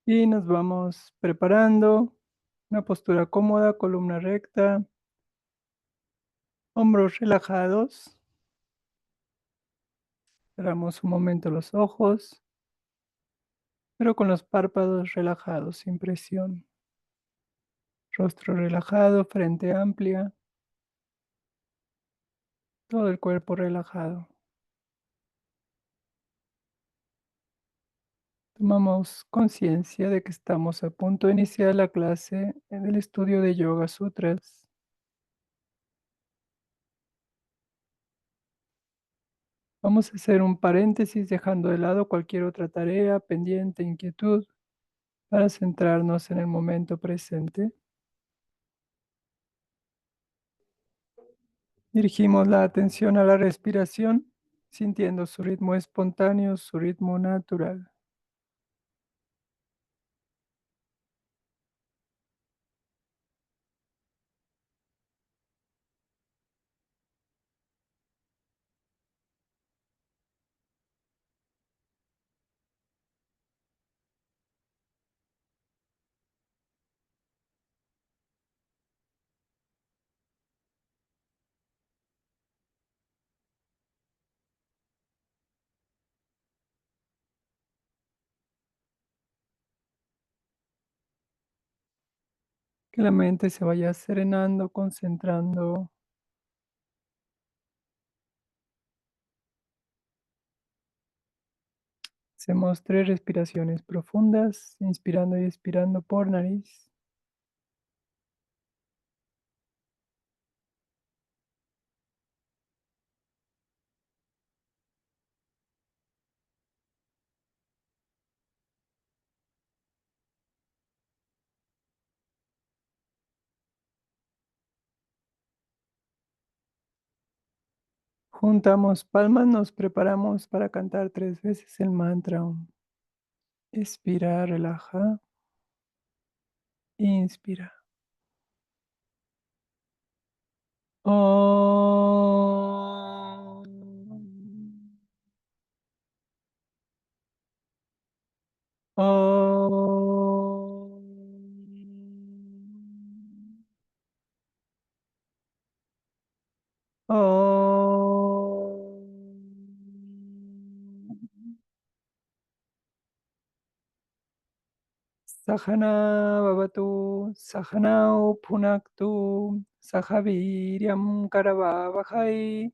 Y nos vamos preparando. Una postura cómoda, columna recta, hombros relajados. Cerramos un momento los ojos, pero con los párpados relajados, sin presión. Rostro relajado, frente amplia, todo el cuerpo relajado. Tomamos conciencia de que estamos a punto de iniciar la clase del estudio de Yoga Sutras. Vamos a hacer un paréntesis dejando de lado cualquier otra tarea, pendiente, inquietud, para centrarnos en el momento presente. Dirigimos la atención a la respiración, sintiendo su ritmo espontáneo, su ritmo natural. Que la mente se vaya serenando, concentrando. Hacemos 3 respiraciones profundas, inspirando y expirando por nariz. Juntamos palmas, nos preparamos para cantar 3 veces el mantra Om. Expira, relaja. Inspira. Om. Om. Om. Sahana Bhavatu, Sahanao Punaktu, Sahaviryam Karavavahai,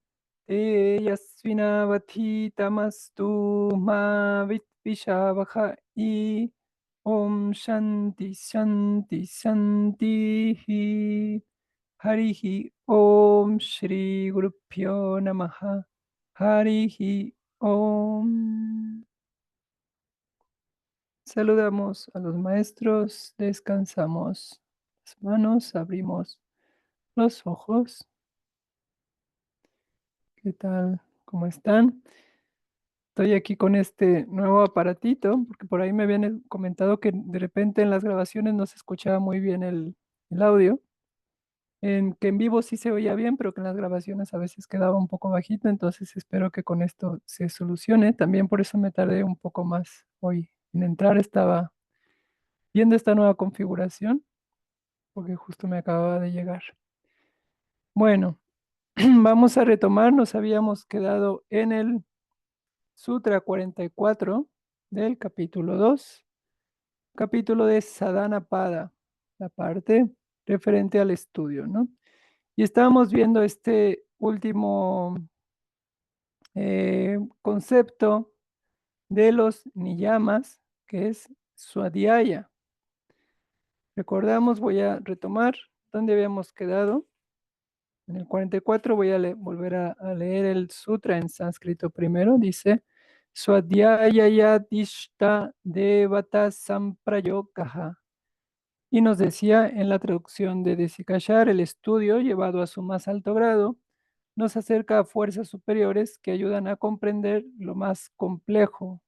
Teyasvinavathitamastu Ma Vitvishavahai, Om Shanti Shanti Shanti Harihi Om Shri Gurupyo Namaha Harihi Om. Saludamos a los maestros, descansamos las manos, abrimos los ojos. ¿Qué tal? ¿Cómo están? Estoy aquí con este nuevo aparatito, porque por ahí me habían comentado que de repente en las grabaciones no se escuchaba muy bien el audio. Que en vivo sí se oía bien, pero que en las grabaciones a veces quedaba un poco bajito, entonces espero que con esto se solucione. También por eso me tardé un poco más hoy en entrar. Estaba viendo esta nueva configuración porque justo me acababa de llegar. Bueno, vamos a retomar. Nos habíamos quedado en el Sutra 44 del capítulo 2, capítulo de Sadhana Pada, la parte referente al estudio, ¿no? Y estábamos viendo este último concepto de los niyamas, que es Swadhyaya. Recordamos, voy a retomar donde habíamos quedado. En el 44 voy a volver a leer el sutra en sánscrito primero. Dice, Swadhyaya Dishta Devata Samprayogaha. Y nos decía en la traducción de Desikachar, el estudio llevado a su más alto grado nos acerca a fuerzas superiores que ayudan a comprender lo más complejo.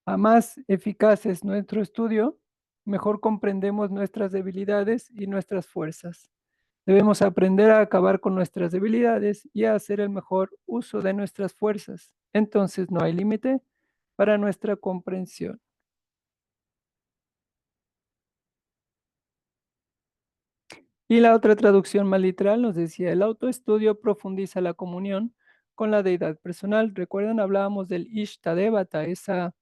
A más eficaz es nuestro estudio, mejor comprendemos nuestras debilidades y nuestras fuerzas. Debemos aprender a acabar con nuestras debilidades y a hacer el mejor uso de nuestras fuerzas. Entonces no hay límite para nuestra comprensión. Y la otra traducción más literal nos decía, el autoestudio profundiza la comunión con la deidad personal. Recuerdan, hablábamos del Ishtadevata, esa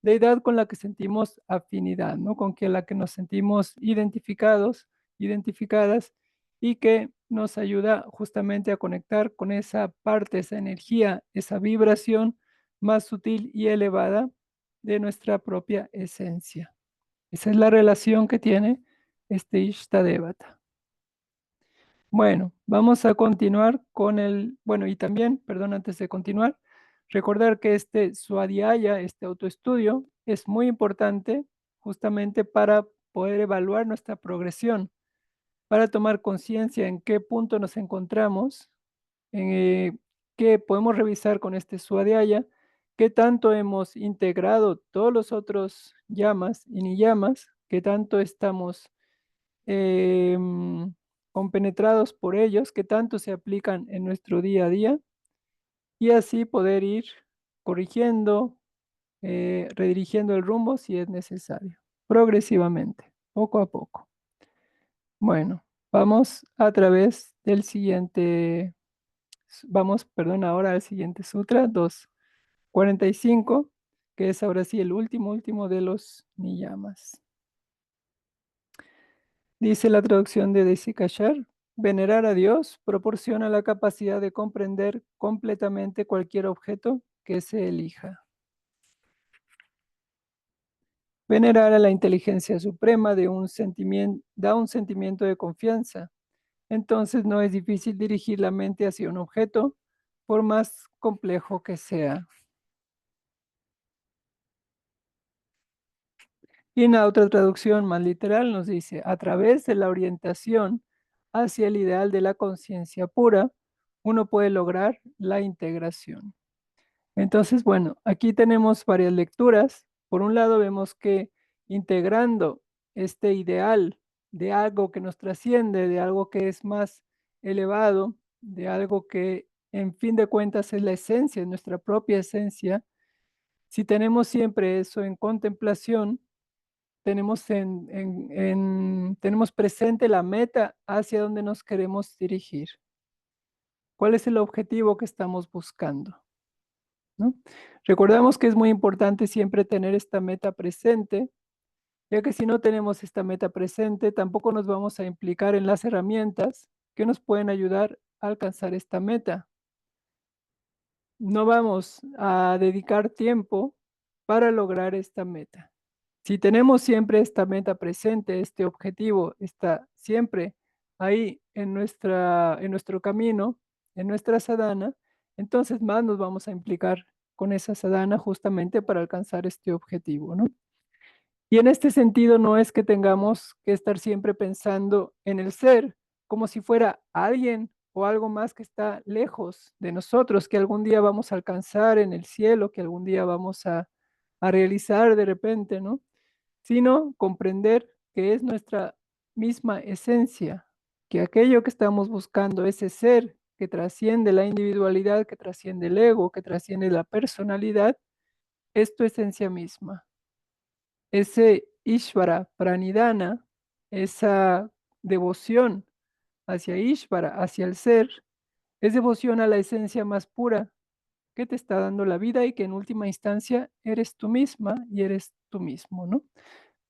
deidad con la que sentimos afinidad, ¿no? Con que la que nos sentimos identificados, identificadas y que nos ayuda justamente a conectar con esa parte, esa energía, esa vibración más sutil y elevada de nuestra propia esencia. Esa es la relación que tiene este Ishtadevata. Bueno, vamos a continuar con bueno, y también, perdón, antes de continuar, recordar que este Swadhyaya, este autoestudio, es muy importante justamente para poder evaluar nuestra progresión, para tomar conciencia en qué punto nos encontramos, qué podemos revisar con este Swadhyaya, qué tanto hemos integrado todos los otros llamas y niyamas, qué tanto estamos compenetrados por ellos, que tanto se aplican en nuestro día a día, y así poder ir corrigiendo, redirigiendo el rumbo si es necesario, progresivamente, poco a poco. Bueno, vamos a través del siguiente, vamos, perdón, ahora al siguiente sutra, 245, que es ahora sí el último de los niyamas. Dice la traducción de Desikachar, venerar a Dios proporciona la capacidad de comprender completamente cualquier objeto que se elija. Venerar a la inteligencia suprema da un sentimiento de confianza. Entonces no es difícil dirigir la mente hacia un objeto, por más complejo que sea. Y en la otra traducción más literal nos dice, a través de la orientación hacia el ideal de la conciencia pura, uno puede lograr la integración. Entonces, bueno, aquí tenemos varias lecturas. Por un lado vemos que integrando este ideal de algo que nos trasciende, de algo que es más elevado, de algo que en fin de cuentas es la esencia, nuestra propia esencia, si tenemos siempre eso en contemplación, tenemos presente la meta hacia donde nos queremos dirigir. ¿Cuál es el objetivo que estamos buscando? ¿No? Recordamos que es muy importante siempre tener esta meta presente, ya que si no tenemos esta meta presente, tampoco nos vamos a implicar en las herramientas que nos pueden ayudar a alcanzar esta meta. No vamos a dedicar tiempo para lograr esta meta. Si tenemos siempre esta meta presente, este objetivo está siempre ahí en nuestro camino, en nuestra sadhana, entonces más nos vamos a implicar con esa sadhana justamente para alcanzar este objetivo, ¿no? Y en este sentido no es que tengamos que estar siempre pensando en el ser como si fuera alguien o algo más que está lejos de nosotros, que algún día vamos a alcanzar en el cielo, que algún día vamos a realizar de repente, ¿no? Sino comprender que es nuestra misma esencia, que aquello que estamos buscando, ese ser que trasciende la individualidad, que trasciende el ego, que trasciende la personalidad, es tu esencia misma. Ese Ishvara Pranidhana, esa devoción hacia Ishvara, hacia el ser, es devoción a la esencia más pura que te está dando la vida y que en última instancia eres tú misma y eres tú mismo, ¿no?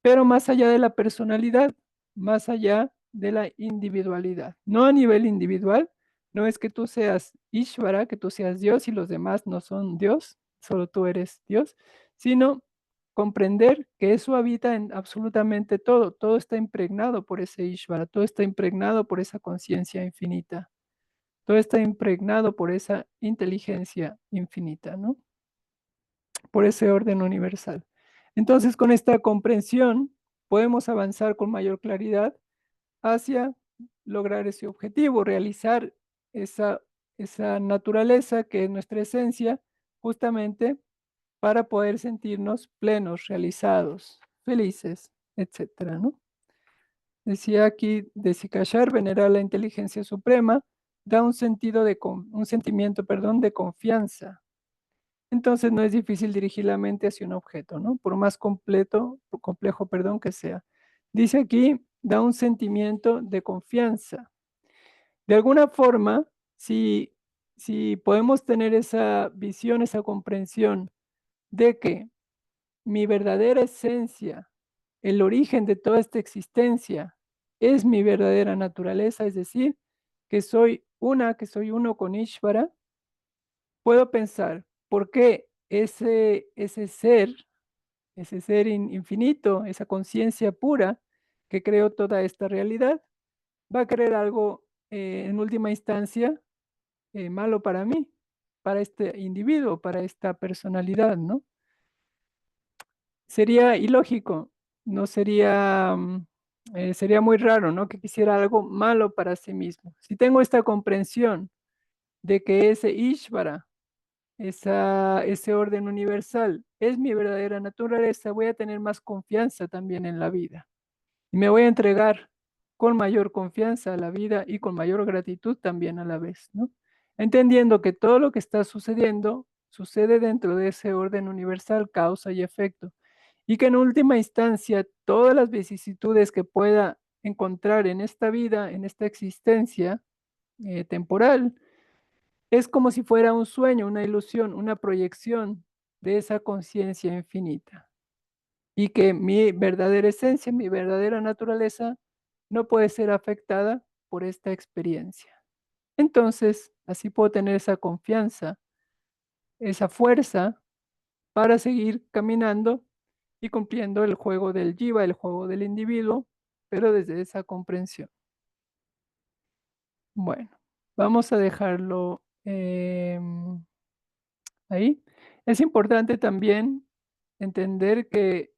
Pero más allá de la personalidad, más allá de la individualidad. No a nivel individual, no es que tú seas Ishvara, que tú seas Dios y los demás no son Dios, solo tú eres Dios, sino comprender que eso habita en absolutamente todo, todo está impregnado por ese Ishvara, todo está impregnado por esa conciencia infinita, todo está impregnado por esa inteligencia infinita, ¿no? Por ese orden universal. Entonces, con esta comprensión, podemos avanzar con mayor claridad hacia lograr ese objetivo, realizar esa, esa naturaleza que es nuestra esencia, justamente para poder sentirnos plenos, realizados, felices, etcétera, ¿no? Decía aquí, Desikachar, venerar la inteligencia suprema, da un sentimiento, perdón, de confianza. Entonces no es difícil dirigir la mente hacia un objeto, ¿no? Por más complejo, perdón, que sea. Dice aquí da un sentimiento de confianza. De alguna forma, si podemos tener esa visión, esa comprensión de que mi verdadera esencia, el origen de toda esta existencia, es mi verdadera naturaleza, es decir, que soy uno con Ishvara, puedo pensar, ¿por qué ese ser infinito, esa conciencia pura que creó toda esta realidad, va a querer algo en última instancia malo para mí, para este individuo, para esta personalidad, ¿no? Sería ilógico, no sería, sería muy raro, ¿no? Que quisiera algo malo para sí mismo. Si tengo esta comprensión de que ese Ishvara, ese orden universal, es mi verdadera naturaleza, voy a tener más confianza también en la vida. Y me voy a entregar con mayor confianza a la vida y con mayor gratitud también a la vez, ¿no? Entendiendo que todo lo que está sucediendo sucede dentro de ese orden universal, causa y efecto. Y que en última instancia, todas las vicisitudes que pueda encontrar en esta vida, en esta existencia temporal, es como si fuera un sueño, una ilusión, una proyección de esa conciencia infinita. Y que mi verdadera esencia, mi verdadera naturaleza, no puede ser afectada por esta experiencia. Entonces, así puedo tener esa confianza, esa fuerza para seguir caminando y cumpliendo el juego del jiva, el juego del individuo, pero desde esa comprensión. Bueno, vamos a dejarlo ahí. Es importante también entender que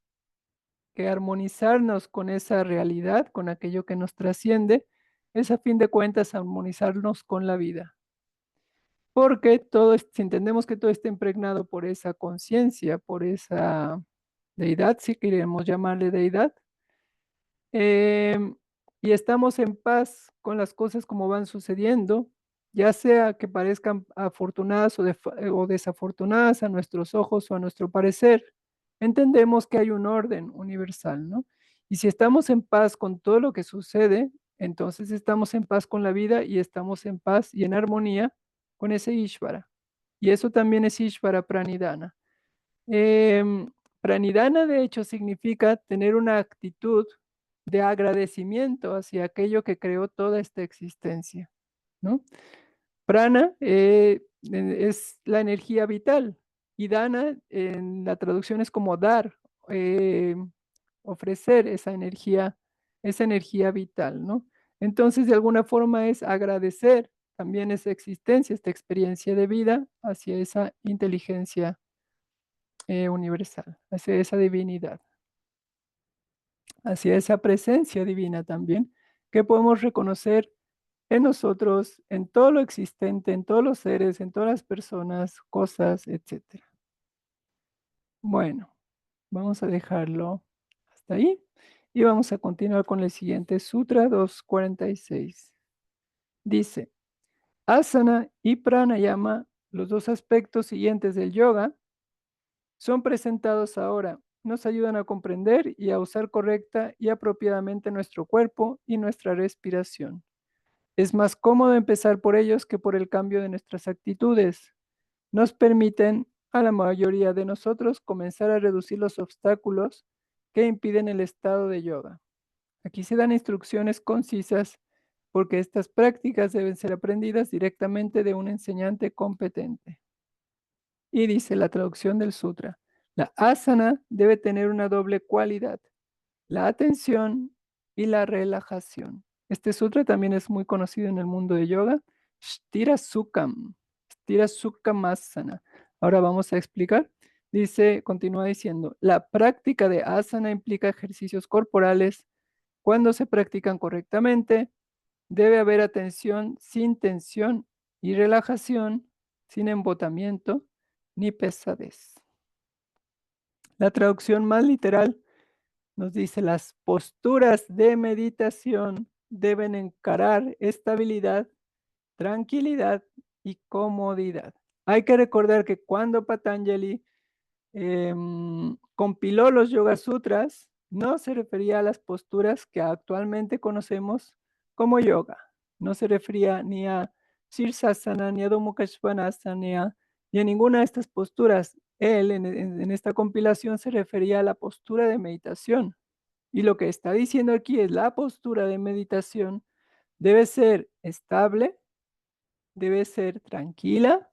armonizarnos con esa realidad, con aquello que nos trasciende, es a fin de cuentas armonizarnos con la vida. Porque si entendemos que todo está impregnado por esa conciencia, por esa deidad, si queremos llamarle deidad, em, y estamos en paz con las cosas como van sucediendo, ya sea que parezcan afortunadas o desafortunadas a nuestros ojos o a nuestro parecer, entendemos que hay un orden universal, ¿no? Y si estamos en paz con todo lo que sucede, entonces estamos en paz con la vida y estamos en paz y en armonía con ese Ishvara. Y eso también es Ishvara Pranidhana. Em, Pranidhana, de hecho, significa tener una actitud de agradecimiento hacia aquello que creó toda esta existencia, ¿no? Prana es la energía vital y dana en la traducción es como dar, eh, ofrecer esa energía vital, ¿no? Entonces, de alguna forma es agradecer también esa existencia, esta experiencia de vida hacia esa inteligencia universal, hacia esa divinidad, hacia esa presencia divina también, que podemos reconocer en nosotros, en todo lo existente, en todos los seres, en todas las personas, cosas, etcétera. Bueno, vamos a dejarlo hasta ahí y vamos a continuar con el siguiente Sutra 246. Dice, asana y pranayama, los dos aspectos siguientes del yoga, son presentados ahora. Nos ayudan a comprender y a usar correcta y apropiadamente nuestro cuerpo y nuestra respiración. Es más cómodo empezar por ellos que por el cambio de nuestras actitudes. Nos permiten a la mayoría de nosotros comenzar a reducir los obstáculos que impiden el estado de yoga. Aquí se dan instrucciones concisas porque estas prácticas deben ser aprendidas directamente de un enseñante competente. Y dice la traducción del sutra, la asana debe tener una doble cualidad, la atención y la relajación. Este sutra también es muy conocido en el mundo de yoga, Sthira Sukham, Sthira Sukhamasana. Ahora vamos a explicar. Dice, continúa diciendo, la práctica de asana implica ejercicios corporales. Cuando se practican correctamente, debe haber atención sin tensión y relajación sin embotamiento ni pesadez. La traducción más literal nos dice, las posturas de meditación deben encarar estabilidad, tranquilidad y comodidad. Hay que recordar que cuando Patanjali compiló los Yoga Sutras, no se refería a las posturas que actualmente conocemos como yoga. No se refería ni a Sirsasana, ni a Adho Mukha Svanasana, ni a ninguna de estas posturas. Él en esta compilación se refería a la postura de meditación. Y lo que está diciendo aquí es la postura de meditación debe ser estable, debe ser tranquila,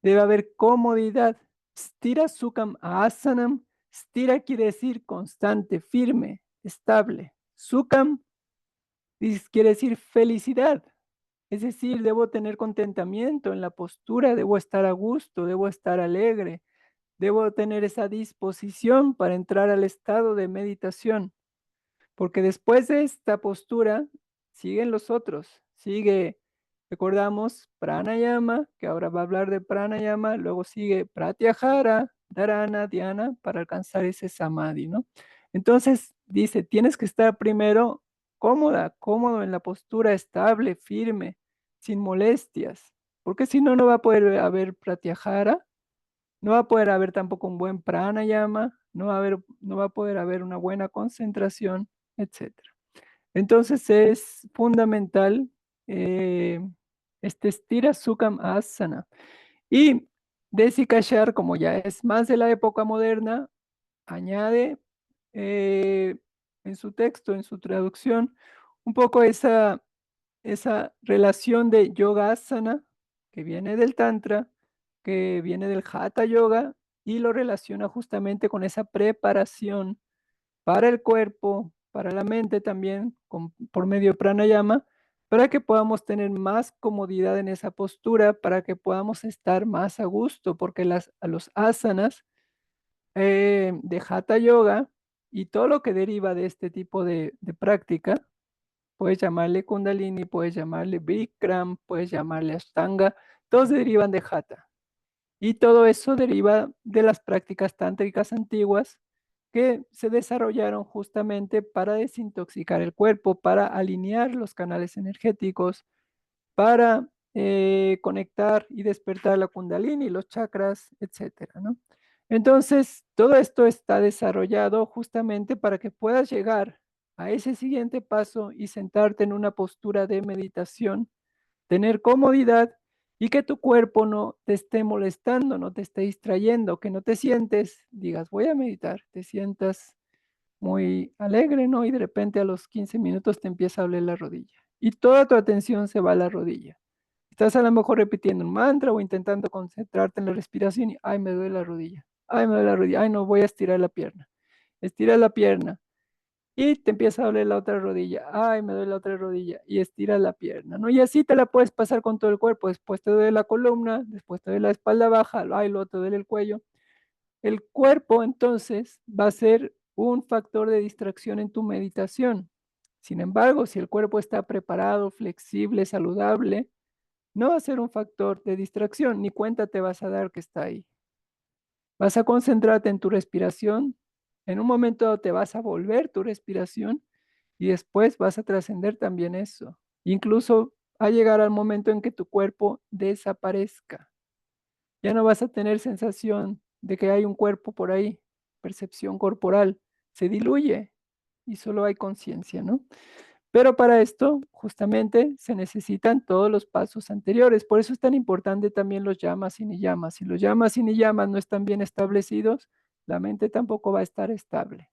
debe haber comodidad. Stira Sukham Asanam. Stira quiere decir constante, firme, estable. Sukham quiere decir felicidad. Es decir, debo tener contentamiento en la postura, debo estar a gusto, debo estar alegre, debo tener esa disposición para entrar al estado de meditación. Porque después de esta postura siguen los otros. Sigue, recordamos, pranayama, que ahora va a hablar de pranayama, luego sigue pratyahara, dharana, dhyana, para alcanzar ese samadhi, ¿no? Entonces dice, tienes que estar primero cómodo en la postura estable, firme, sin molestias, porque si no, no va a poder haber pratyahara, no va a poder haber tampoco un buen pranayama, no va a poder haber una buena concentración, etcétera. Entonces es fundamental eh, este Stira Sukham Asana. Y Desikachar, como ya es más de la época moderna, añade eh, en su texto, en su traducción, un poco esa relación de yoga asana, que viene del Tantra, que viene del Hatha Yoga, y lo relaciona justamente con esa preparación para el cuerpo, para la mente también, por medio de pranayama, para que podamos tener más comodidad en esa postura, para que podamos estar más a gusto, porque a los asanas de Hatha Yoga y todo lo que deriva de este tipo de práctica, puedes llamarle Kundalini, puedes llamarle Bikram, puedes llamarle Ashtanga, todos derivan de Hatha. Y todo eso deriva de las prácticas tántricas antiguas que se desarrollaron justamente para desintoxicar el cuerpo, para alinear los canales energéticos, para conectar y despertar la Kundalini, los chakras, etcétera, ¿no? Entonces, todo esto está desarrollado justamente para que puedas llegar a ese siguiente paso y sentarte en una postura de meditación, tener comodidad y que tu cuerpo no te esté molestando, no te esté distrayendo, que no te sientes, digas, voy a meditar, te sientas muy alegre, ¿no? Y de repente a los 15 minutos te empieza a doler la rodilla y toda tu atención se va a la rodilla. Estás a lo mejor repitiendo un mantra o intentando concentrarte en la respiración y, ay, me duele la rodilla, ay, me duele la rodilla, ay, no, voy a estirar la pierna. Estira la pierna y te empieza a doler la otra rodilla, ay, me duele la otra rodilla y estira la pierna, ¿no? Y así te la puedes pasar con todo el cuerpo, después te duele la columna, después te duele la espalda baja, ay, luego te duele el cuello. El cuerpo entonces va a ser un factor de distracción en tu meditación. Sin embargo, si el cuerpo está preparado, flexible, saludable, no va a ser un factor de distracción, ni cuenta te vas a dar que está ahí. Vas a concentrarte en tu respiración, en un momento te vas a volver tu respiración y después vas a trascender también eso. Incluso a llegar al momento en que tu cuerpo desaparezca. Ya no vas a tener sensación de que hay un cuerpo por ahí, percepción corporal, se diluye y solo hay conciencia, ¿no? Pero para esto, justamente, se necesitan todos los pasos anteriores. Por eso es tan importante también los yamas y niyamas. Si los yamas y niyamas no están bien establecidos, la mente tampoco va a estar estable.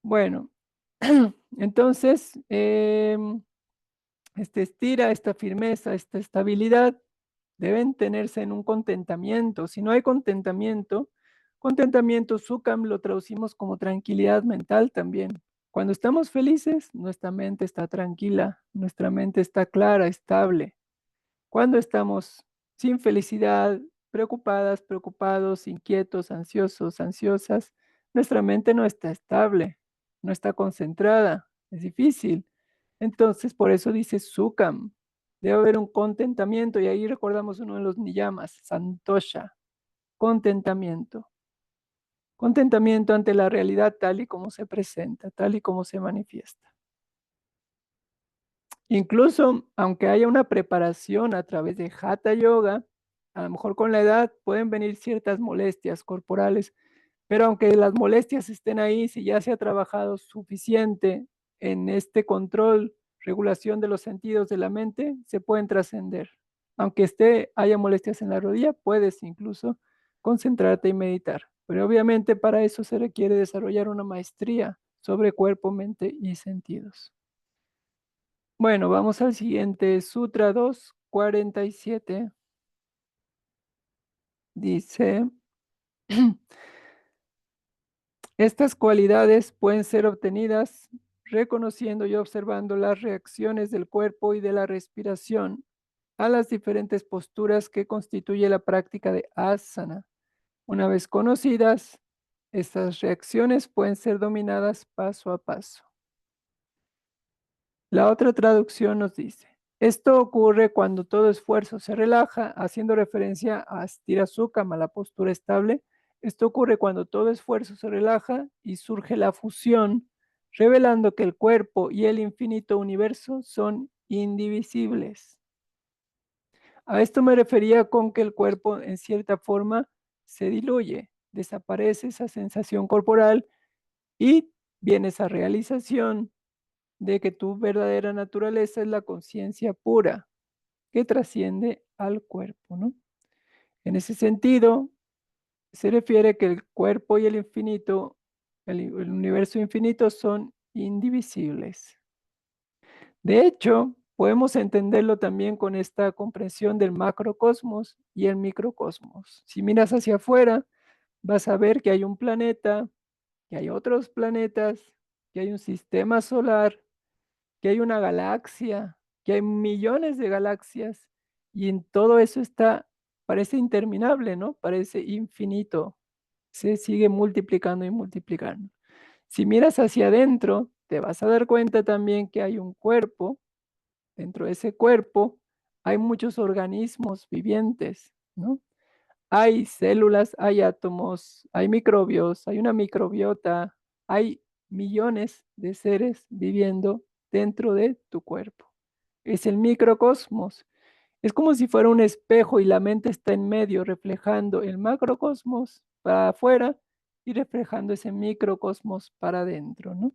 Bueno, entonces, este estira, esta firmeza, esta estabilidad deben tenerse en un contentamiento. Si no hay contentamiento, sukham lo traducimos como tranquilidad mental también. Cuando estamos felices, nuestra mente está tranquila, nuestra mente está clara, estable. Cuando estamos sin felicidad, preocupadas, preocupados, inquietos, ansiosos, ansiosas, nuestra mente no está estable, no está concentrada, es difícil. Entonces, por eso dice Sukham, debe haber un contentamiento, y ahí recordamos uno de los niyamas, Santosha, contentamiento. Contentamiento ante la realidad tal y como se presenta, tal y como se manifiesta. Incluso, aunque haya una preparación a través de Hatha Yoga, a lo mejor con la edad pueden venir ciertas molestias corporales, Pero aunque las molestias estén ahí, si ya se ha trabajado suficiente en este control, regulación de los sentidos de la mente, se pueden trascender. Aunque haya molestias en la rodilla, puedes incluso concentrarte y meditar. Pero obviamente para eso se requiere desarrollar una maestría sobre cuerpo, mente y sentidos. Bueno, vamos al siguiente, Sutra 247. Dice, estas cualidades pueden ser obtenidas reconociendo y observando las reacciones del cuerpo y de la respiración a las diferentes posturas que constituye la práctica de asana. Una vez conocidas, estas reacciones pueden ser dominadas paso a paso. La otra traducción nos dice, esto ocurre cuando todo esfuerzo se relaja, haciendo referencia a Sthira Sukham, la postura estable. Esto ocurre cuando todo esfuerzo se relaja y surge la fusión, revelando que el cuerpo y el infinito universo son indivisibles. A esto me refería con que el cuerpo en cierta forma se diluye, desaparece esa sensación corporal y viene esa realización de que tu verdadera naturaleza es la conciencia pura que trasciende al cuerpo, ¿no? En ese sentido, se refiere que el cuerpo y el infinito, el universo infinito son indivisibles. De hecho, podemos entenderlo también con esta comprensión del macrocosmos y el microcosmos. Si miras hacia afuera, vas a ver que hay un planeta, que hay otros planetas, que hay un sistema solar, que hay una galaxia, que hay millones de galaxias y en todo eso parece interminable, ¿no? Parece infinito. Se sigue multiplicando y multiplicando. Si miras hacia adentro, te vas a dar cuenta también que hay un cuerpo. Dentro de ese cuerpo hay muchos organismos vivientes, ¿no? Hay células, hay átomos, hay microbios, hay una microbiota, hay millones de seres viviendo dentro de tu cuerpo. Es el microcosmos. Es como si fuera un espejo y la mente está en medio, reflejando el macrocosmos para afuera y reflejando ese microcosmos para adentro, ¿no?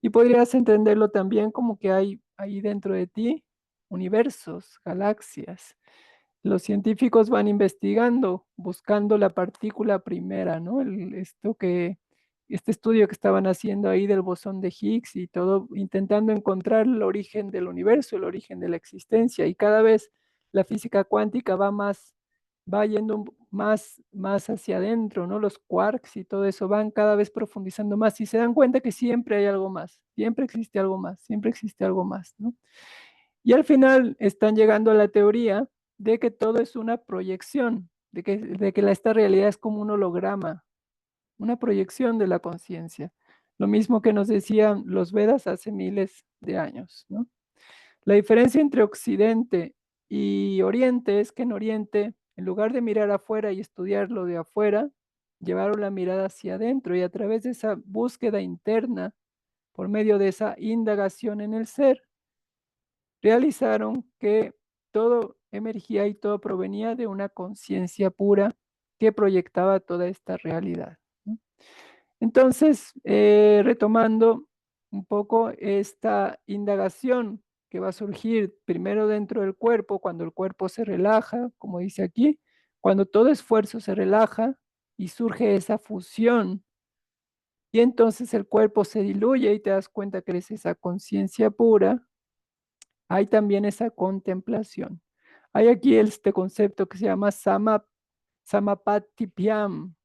Y podrías entenderlo también como que hay ahí dentro de ti universos, galaxias. Los científicos van investigando, buscando la partícula primera, ¿no? Este estudio que estaban haciendo ahí del bosón de Higgs y todo, intentando encontrar el origen del universo, el origen de la existencia. Y cada vez la física cuántica va yendo más hacia adentro, ¿no? Los quarks y todo eso van cada vez profundizando más y se dan cuenta que siempre hay algo más, siempre existe algo más, siempre existe algo más, ¿no? Y al final están llegando a la teoría de que todo es una proyección, de que esta realidad es como un holograma, una proyección de la conciencia. Lo mismo que nos decían los Vedas hace miles de años, ¿no? La diferencia entre Occidente y Oriente es que en Oriente, en lugar de mirar afuera y estudiar lo de afuera, llevaron la mirada hacia adentro y a través de esa búsqueda interna, por medio de esa indagación en el ser, realizaron que todo emergía y todo provenía de una conciencia pura que proyectaba toda esta realidad, ¿no? Entonces, retomando un poco esta indagación que va a surgir primero dentro del cuerpo, cuando el cuerpo se relaja, como dice aquí, cuando todo esfuerzo se relaja y surge esa fusión, y entonces el cuerpo se diluye y te das cuenta que eres esa conciencia pura, hay también esa contemplación. Hay aquí este concepto que se llama samapatipyam,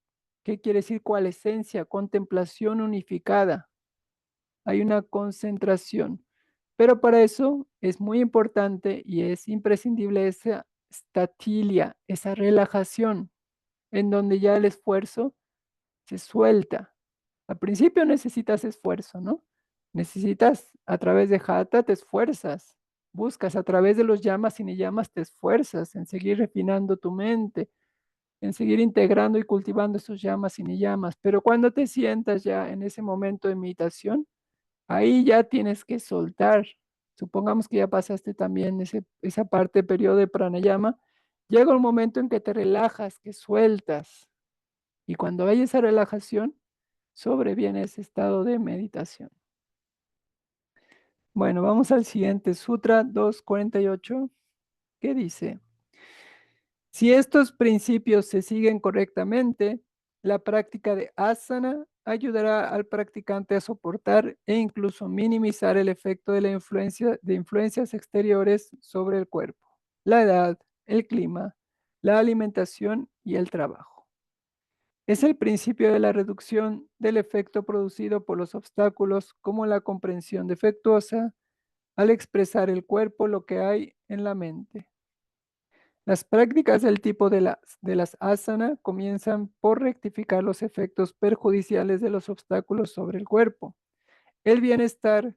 que quiere decir cual esencia, contemplación unificada. Hay una concentración. Pero para eso es muy importante y es imprescindible esa statilia, esa relajación, en donde ya el esfuerzo se suelta. Al principio necesitas esfuerzo, ¿no? Necesitas a través de jata, te esfuerzas, buscas a través de los llamas y ni llamas, te esfuerzas en seguir refinando tu mente, en seguir integrando y cultivando esos llamas y ni llamas. Pero cuando te sientas ya en ese momento de meditación, ahí ya tienes que soltar. Supongamos que ya pasaste también esa parte, periodo de pranayama. Llega un momento en que te relajas, que sueltas. Y cuando hay esa relajación, sobreviene ese estado de meditación. Bueno, vamos al siguiente, Sutra 248, que dice: si estos principios se siguen correctamente, la práctica de asana ayudará al practicante a soportar e incluso minimizar el efecto de la influencia de influencias exteriores sobre el cuerpo, la edad, el clima, la alimentación y el trabajo. Es el principio de la reducción del efecto producido por los obstáculos, como la comprensión defectuosa, al expresar el cuerpo lo que hay en la mente. Las prácticas del tipo de las asana comienzan por rectificar los efectos perjudiciales de los obstáculos sobre el cuerpo. El bienestar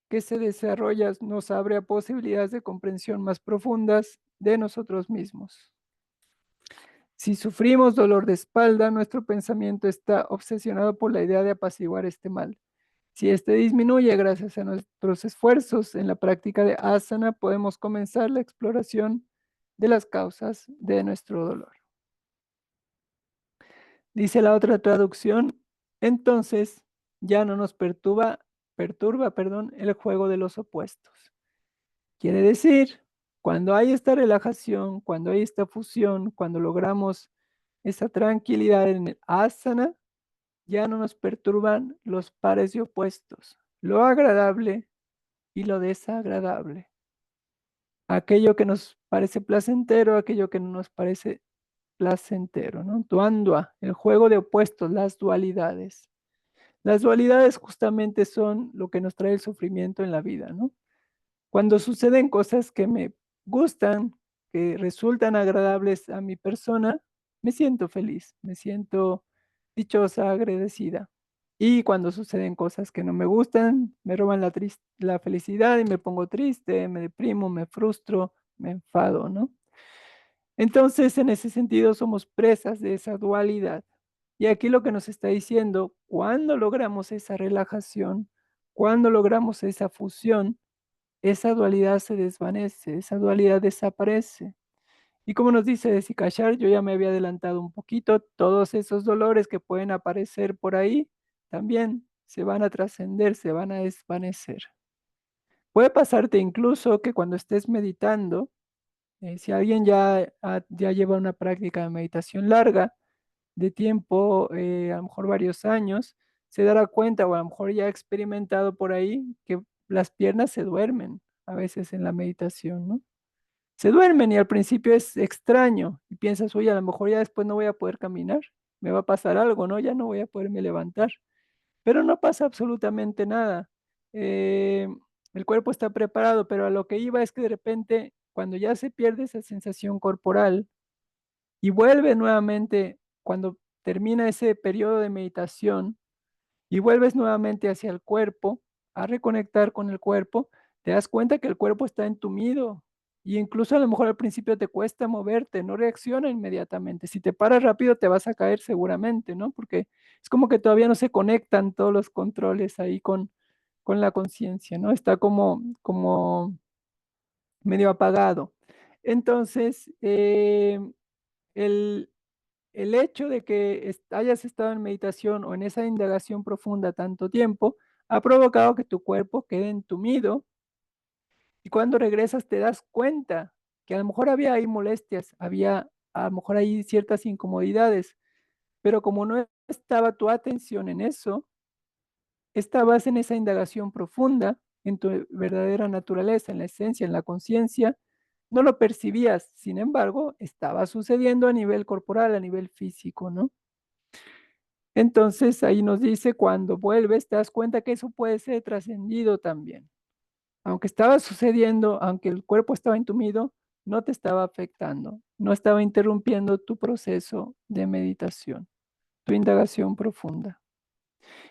que se desarrolla nos abre a posibilidades de comprensión más profundas de nosotros mismos. Si sufrimos dolor de espalda, nuestro pensamiento está obsesionado por la idea de apaciguar este mal. Si este disminuye gracias a nuestros esfuerzos en la práctica de asana, podemos comenzar la exploración de las causas de nuestro dolor. Dice la otra traducción, entonces ya no nos perturba, el juego de los opuestos. Quiere decir, cuando hay esta relajación, cuando hay esta fusión, cuando logramos esa tranquilidad en el asana, ya no nos perturban los pares de opuestos, lo agradable y lo desagradable. Aquello que nos parece placentero, aquello que no nos parece placentero, ¿no? Duandua, el juego de opuestos, las dualidades. Las dualidades justamente son lo que nos trae el sufrimiento en la vida, ¿no? Cuando suceden cosas que me gustan, que resultan agradables a mi persona, me siento feliz, me siento dichosa, agradecida. Y cuando suceden cosas que no me gustan, me roban la felicidad y me pongo triste, me deprimo, me frustro, me enfado, ¿no? Entonces, en ese sentido, somos presas de esa dualidad. Y aquí lo que nos está diciendo, cuando logramos esa relajación, cuando logramos esa fusión, esa dualidad se desvanece, esa dualidad desaparece. Y como nos dice Desikachar, yo ya me había adelantado un poquito, todos esos dolores que pueden aparecer por ahí también se van a trascender, se van a desvanecer. Puede pasarte incluso que cuando estés meditando, si alguien ya lleva una práctica de meditación larga, de tiempo, a lo mejor varios años, se dará cuenta o a lo mejor ya ha experimentado por ahí que las piernas se duermen a veces en la meditación, ¿no? Se duermen y al principio es extraño y piensas, oye, a lo mejor ya después no voy a poder caminar, me va a pasar algo, ¿no? Ya no voy a poderme levantar, pero no pasa absolutamente nada. Eh, el cuerpo está preparado, pero a lo que iba es que de repente, cuando ya se pierde esa sensación corporal y vuelve nuevamente, cuando termina ese periodo de meditación, y vuelves nuevamente hacia el cuerpo, a reconectar con el cuerpo, te das cuenta que el cuerpo está entumido y incluso a lo mejor al principio te cuesta moverte, no reacciona inmediatamente. Si te paras rápido te vas a caer seguramente, ¿no? Porque es como que todavía no se conectan todos los controles ahí con la conciencia, ¿no? Está como medio apagado. Entonces, el, el hecho de que hayas estado en meditación o en esa indagación profunda tanto tiempo ha provocado que tu cuerpo quede entumido y cuando regresas te das cuenta que a lo mejor había ahí molestias, había a lo mejor ahí ciertas incomodidades, pero como no estaba tu atención en eso, estabas en esa indagación profunda, en tu verdadera naturaleza, en la esencia, en la conciencia, no lo percibías, sin embargo, estaba sucediendo a nivel corporal, a nivel físico, ¿no? Entonces ahí nos dice, cuando vuelves, te das cuenta que eso puede ser trascendido también. Aunque estaba sucediendo, aunque el cuerpo estaba entumido, no te estaba afectando, no estaba interrumpiendo tu proceso de meditación, tu indagación profunda.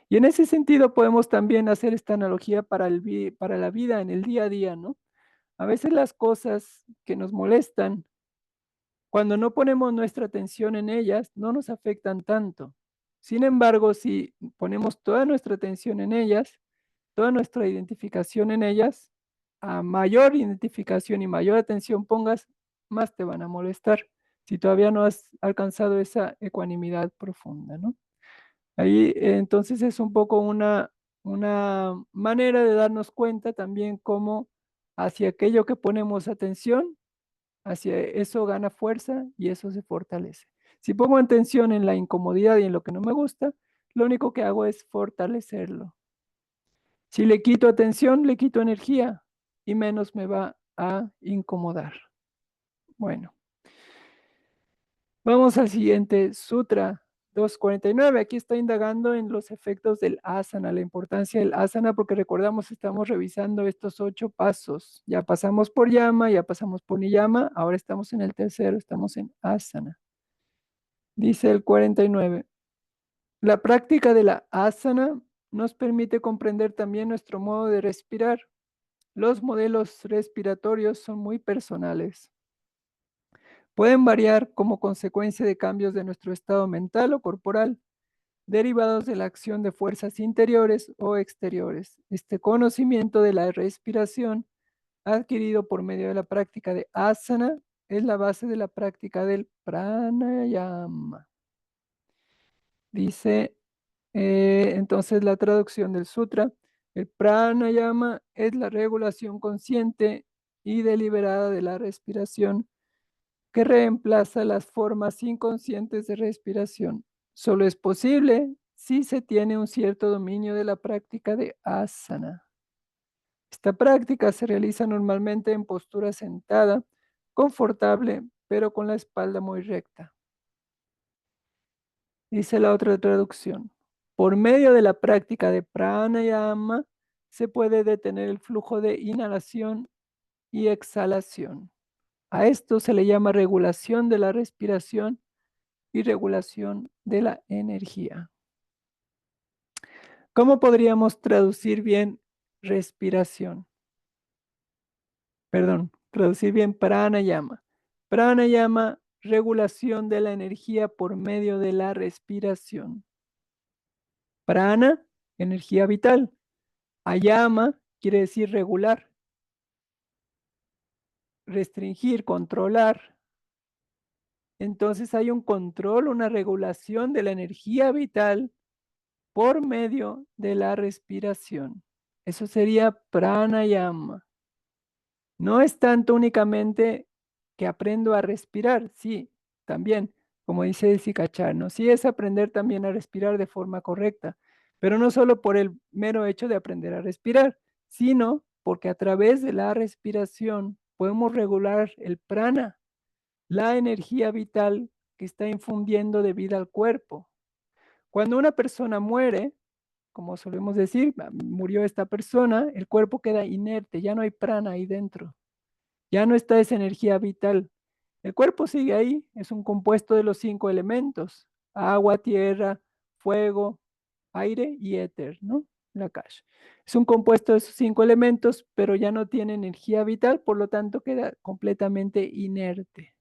Y en ese sentido podemos también hacer esta analogía para la vida en el día a día, ¿no? A veces las cosas que nos molestan, cuando no ponemos nuestra atención en ellas, no nos afectan tanto. Sin embargo, si ponemos toda nuestra atención en ellas, toda nuestra identificación en ellas, a mayor identificación y mayor atención pongas, más te van a molestar. si todavía no has alcanzado esa ecuanimidad profunda, ¿no? Ahí entonces es un poco una manera de darnos cuenta también cómo hacia aquello que ponemos atención, hacia eso gana fuerza y eso se fortalece. Si pongo atención en la incomodidad y en lo que no me gusta, lo único que hago es fortalecerlo. Si le quito atención, le quito energía y menos me va a incomodar. Bueno, vamos al siguiente sutra 249. Aquí está indagando en los efectos del asana, la importancia del asana, porque recordamos, estamos revisando estos 8 pasos. Ya pasamos por yama, ya pasamos por niyama, ahora estamos en el tercero, estamos en asana. Dice el 49. La práctica de la asana nos permite comprender también nuestro modo de respirar. Los modelos respiratorios son muy personales. Pueden variar como consecuencia de cambios de nuestro estado mental o corporal, derivados de la acción de fuerzas interiores o exteriores. Este conocimiento de la respiración, adquirido por medio de la práctica de asana, es la base de la práctica del pranayama. Dice entonces la traducción del sutra: el pranayama es la regulación consciente y deliberada de la respiración que reemplaza las formas inconscientes de respiración. Solo es posible si se tiene un cierto dominio de la práctica de asana. Esta práctica se realiza normalmente en postura sentada, confortable, pero con la espalda muy recta. Dice la otra traducción: por medio de la práctica de pranayama se puede detener el flujo de inhalación y exhalación. A esto se le llama regulación de la respiración y regulación de la energía. ¿Cómo podríamos traducir bien respiración? Perdón, traducir bien pranayama. Pranayama, regulación de la energía por medio de la respiración. Prana, energía vital. Ayama quiere decir regular, restringir, controlar. Entonces hay un control, una regulación de la energía vital por medio de la respiración. Eso sería pranayama. No es tanto únicamente que aprendo a respirar, sí, también, como dice Sikachar, ¿no? Sí es aprender también a respirar de forma correcta, pero no solo por el mero hecho de aprender a respirar, sino porque a través de la respiración podemos regular el prana, la energía vital que está infundiendo de vida al cuerpo. Cuando una persona muere, como solemos decir, murió esta persona, el cuerpo queda inerte, ya no hay prana ahí dentro, ya no está esa energía vital. El cuerpo sigue ahí, es un compuesto de los 5 elementos: agua, tierra, fuego, aire y éter, ¿no? La Akash. Es un compuesto de esos 5 elementos, pero ya no tiene energía vital, por lo tanto queda completamente inerte.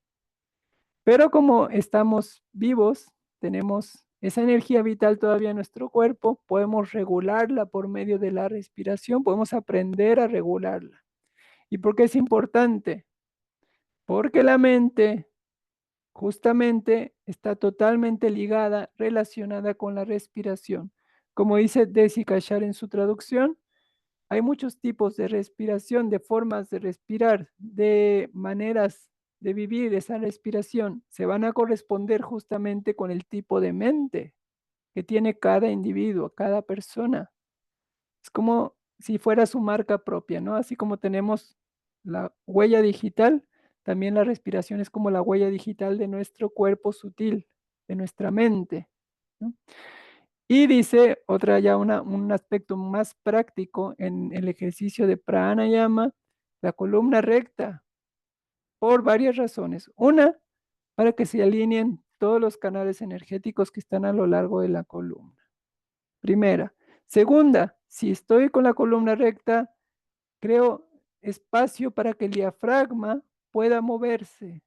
Pero como estamos vivos, tenemos esa energía vital todavía en nuestro cuerpo, podemos regularla por medio de la respiración, podemos aprender a regularla. ¿Y por qué es importante? Porque la mente justamente está totalmente ligada, relacionada con la respiración. Como dice Desi Kashar en su traducción, hay muchos tipos de respiración, de formas de respirar, de maneras de vivir esa respiración. Se van a corresponder justamente con el tipo de mente que tiene cada individuo, cada persona. Es como si fuera su marca propia, ¿no? Así como tenemos la huella digital, también la respiración es como la huella digital de nuestro cuerpo sutil, de nuestra mente, ¿no? Y dice otra ya un aspecto más práctico en el ejercicio de pranayama, la columna recta, por varias razones. Una, para que se alineen todos los canales energéticos que están a lo largo de la columna. Primera. Segunda, si estoy con la columna recta, creo espacio para que el diafragma pueda moverse,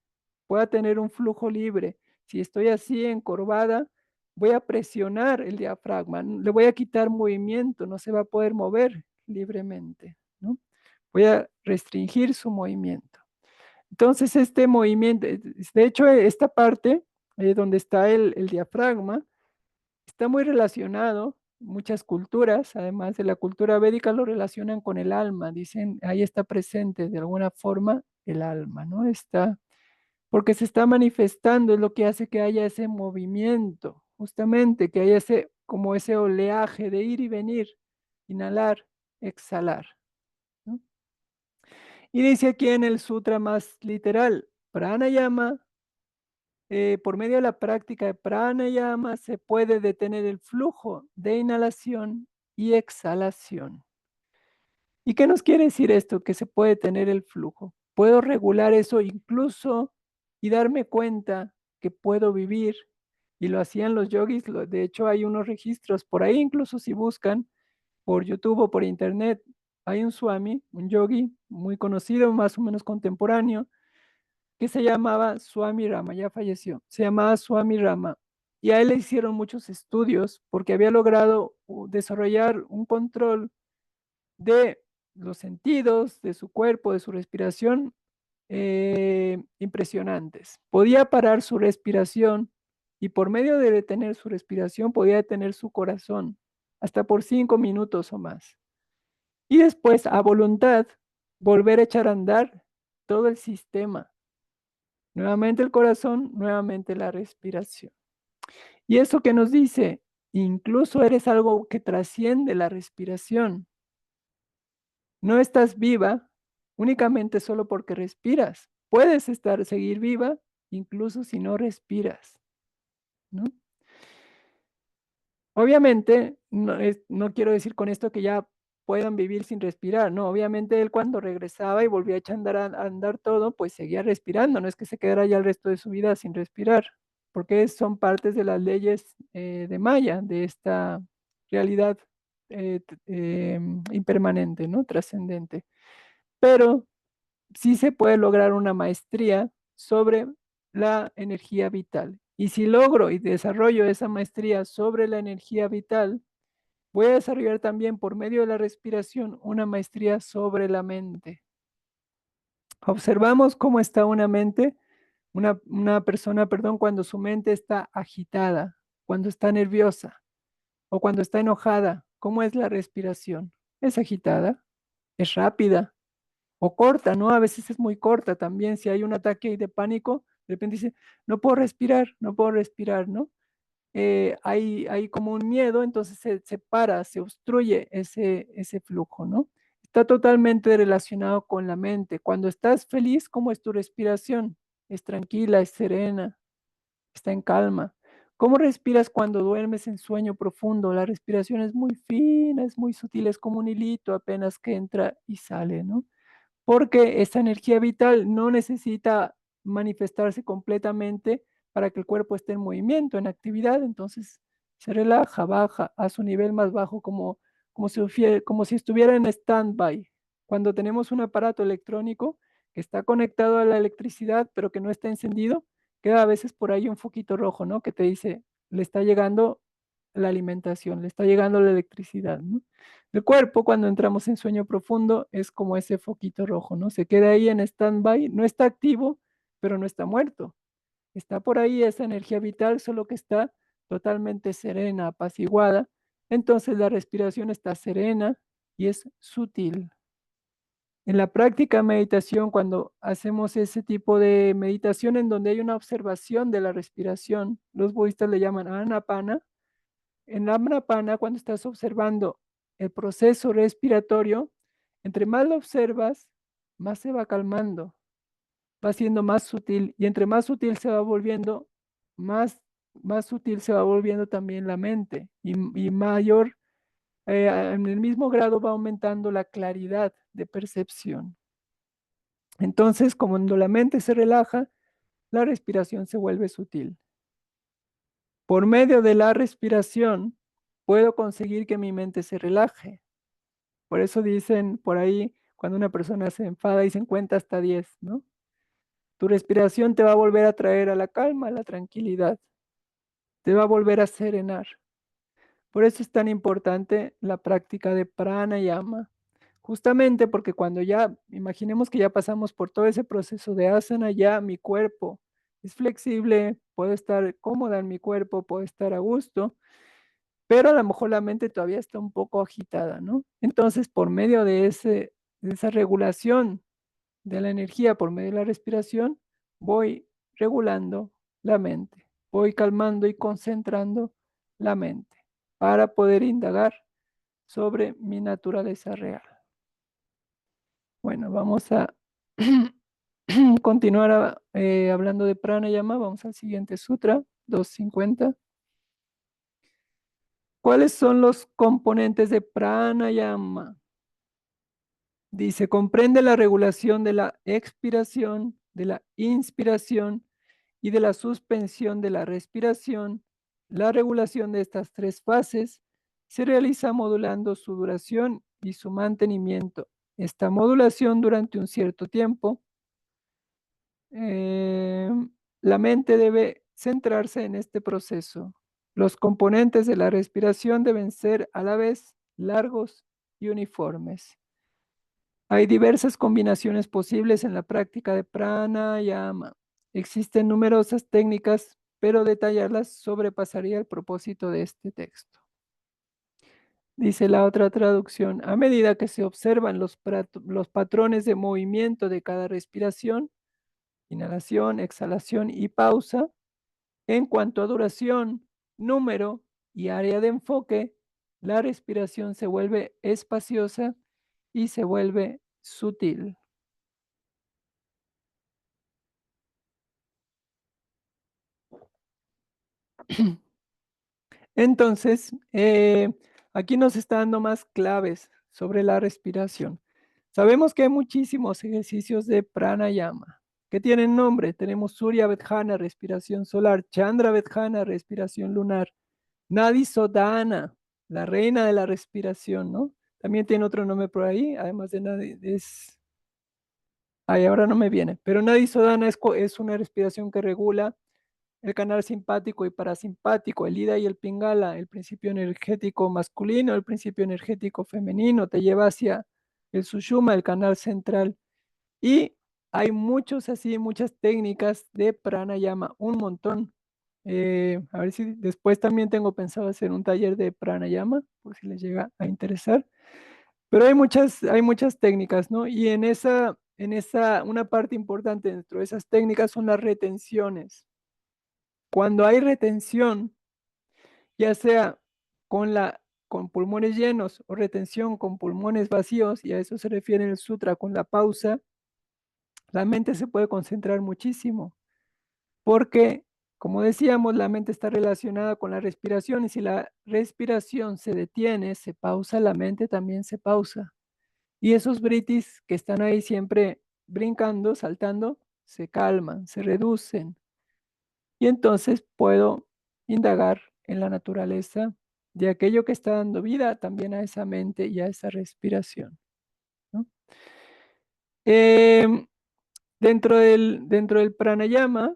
pueda tener un flujo libre. Si estoy así encorvada, voy a presionar el diafragma, le voy a quitar movimiento, no se va a poder mover libremente, ¿no? Voy a restringir su movimiento. Entonces, este movimiento, de hecho, esta parte donde está el diafragma, está muy relacionado. Muchas culturas, además de la cultura védica, lo relacionan con el alma. Dicen, ahí está presente de alguna forma el alma, ¿no? Está, porque se está manifestando, es lo que hace que haya ese movimiento, justamente, que haya ese, como ese oleaje de ir y venir, inhalar, exhalar, ¿no? Y dice aquí en el sutra más literal, pranayama, por medio de la práctica de pranayama se puede detener el flujo de inhalación y exhalación. ¿Y qué nos quiere decir esto? Que se puede tener el flujo. Puedo regular eso incluso y darme cuenta que puedo vivir. Y lo hacían los yogis. De hecho, hay unos registros por ahí, incluso si buscan por YouTube o por internet, hay un swami, un yogi muy conocido, más o menos contemporáneo, que se llamaba Swami Rama, ya falleció, se llamaba Swami Rama. Y a él le hicieron muchos estudios porque había logrado desarrollar un control de los sentidos, de su cuerpo, de su respiración, impresionantes. Podía parar su respiración y por medio de detener su respiración podía detener su corazón hasta por 5 minutos o más. Y después, a voluntad, volver a echar a andar todo el sistema. Nuevamente el corazón, nuevamente la respiración. Y eso que nos dice, incluso eres algo que trasciende la respiración. No estás viva únicamente solo porque respiras. Puedes seguir viva incluso si no respiras, ¿no? Obviamente, no quiero decir con esto que ya puedan vivir sin respirar, no, obviamente él cuando regresaba y volvía a echar a andar todo, pues seguía respirando, no es que se quedara ya el resto de su vida sin respirar, porque son partes de las leyes de Maya, de esta realidad impermanente, ¿no? Trascendente. Pero sí se puede lograr una maestría sobre la energía vital. Y si logro y desarrollo esa maestría sobre la energía vital, voy a desarrollar también por medio de la respiración una maestría sobre la mente. Observamos cómo está una persona, perdón, cuando su mente está agitada, cuando está nerviosa o cuando está enojada. ¿Cómo es la respiración? ¿Es agitada? ¿Es rápida? O corta, ¿no? A veces es muy corta también. Si hay un ataque de pánico, de repente dice, no puedo respirar, no puedo respirar, ¿no? Hay como un miedo, entonces se para, se obstruye ese flujo, ¿no? Está totalmente relacionado con la mente. Cuando estás feliz, ¿cómo es tu respiración? Es tranquila, es serena, está en calma. ¿Cómo respiras cuando duermes en sueño profundo? La respiración es muy fina, es muy sutil, es como un hilito apenas que entra y sale, ¿no? Porque esa energía vital no necesita manifestarse completamente para que el cuerpo esté en movimiento, en actividad, entonces se relaja, baja a su nivel más bajo como si estuviera en stand-by. Cuando tenemos un aparato electrónico que está conectado a la electricidad pero que no está encendido, queda a veces por ahí un foquito rojo, ¿no? Que te dice, le está llegando la alimentación, le está llegando la electricidad, ¿no? El cuerpo, cuando entramos en sueño profundo, es como ese foquito rojo, ¿no? Se queda ahí en stand-by, no está activo, pero no está muerto. Está por ahí esa energía vital, solo que está totalmente serena, apaciguada. Entonces la respiración está serena y es sutil. En la práctica de meditación, cuando hacemos ese tipo de meditación en donde hay una observación de la respiración, los budistas le llaman anapana. En la Amrapana, cuando estás observando el proceso respiratorio, entre más lo observas, más se va calmando, va siendo más sutil y entre más sutil se va volviendo, más, más sutil se va volviendo también la mente y mayor, en el mismo grado va aumentando la claridad de percepción. Entonces, cuando la mente se relaja, la respiración se vuelve sutil. Por medio de la respiración, puedo conseguir que mi mente se relaje. Por eso dicen por ahí, cuando una persona se enfada, dicen cuenta hasta 10, ¿no? Tu respiración te va a volver a traer a la calma, a la tranquilidad, te va a volver a serenar. Por eso es tan importante la práctica de pranayama, justamente porque cuando ya, imaginemos que ya pasamos por todo ese proceso de asana, ya mi cuerpo es flexible, puedo estar cómoda en mi cuerpo, puedo estar a gusto, pero a lo mejor la mente todavía está un poco agitada, ¿no? Entonces, por medio de esa regulación de la energía, por medio de la respiración, voy regulando la mente, voy calmando y concentrando la mente para poder indagar sobre mi naturaleza real. Bueno, vamos a continuar hablando de pranayama. Vamos al siguiente sutra, 250. ¿Cuáles son los componentes de pranayama? Dice, comprende la regulación de la expiración, de la inspiración y de la suspensión de la respiración. La regulación de estas tres fases se realiza modulando su duración y su mantenimiento. Esta modulación durante un cierto tiempo, eh, la mente debe centrarse en este proceso. Los componentes de la respiración deben ser a la vez largos y uniformes. Hay diversas combinaciones posibles en la práctica de pranayama. Existen numerosas técnicas, pero detallarlas sobrepasaría el propósito de este texto. Dice la otra traducción, a medida que se observan los patrones de movimiento de cada respiración, inhalación, exhalación y pausa, en cuanto a duración, número y área de enfoque, la respiración se vuelve espaciosa y se vuelve sutil. Entonces, aquí nos está dando más claves sobre la respiración. Sabemos que hay muchísimos ejercicios de pranayama que tienen nombre. Tenemos Surya Vedhana, respiración solar, Chandra Vedhana, respiración lunar, Nadi Sodhana, la reina de la respiración, ¿no? También tiene otro nombre por ahí, además de Nadi, ay, ahora no me viene, pero Nadi Sodhana es una respiración que regula el canal simpático y parasimpático, el Ida y el Pingala, el principio energético masculino, el principio energético femenino, te lleva hacia el Sushuma, el canal central. Y hay muchas técnicas de pranayama, un montón. A ver si después también tengo pensado hacer un taller de pranayama, por si les llega a interesar. Pero hay muchas técnicas, ¿no? Y una parte importante dentro de esas técnicas son las retenciones. Cuando hay retención, ya sea con pulmones llenos o retención con pulmones vacíos, y a eso se refiere el sutra con la pausa, la mente se puede concentrar muchísimo, porque, como decíamos, la mente está relacionada con la respiración, y si la respiración se detiene, se pausa, la mente también se pausa. Y esos britis que están ahí siempre brincando, saltando, se calman, se reducen. Y entonces puedo indagar en la naturaleza de aquello que está dando vida también a esa mente y a esa respiración, ¿no? Em, dentro del pranayama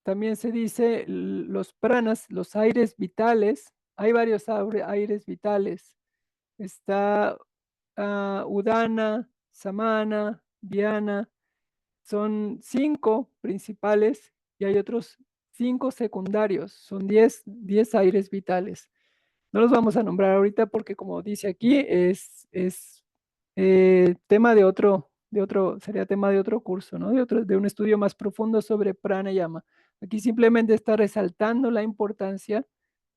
también se dice los pranas, los aires vitales. Hay varios aires vitales. Está Udana, Samana, Dhyana. Son 5 principales y hay otros 5 secundarios. Son 10 aires vitales. No los vamos a nombrar ahorita porque, como dice aquí, es tema sería tema de otro curso, ¿no? De un estudio más profundo sobre pranayama. Aquí simplemente está resaltando la importancia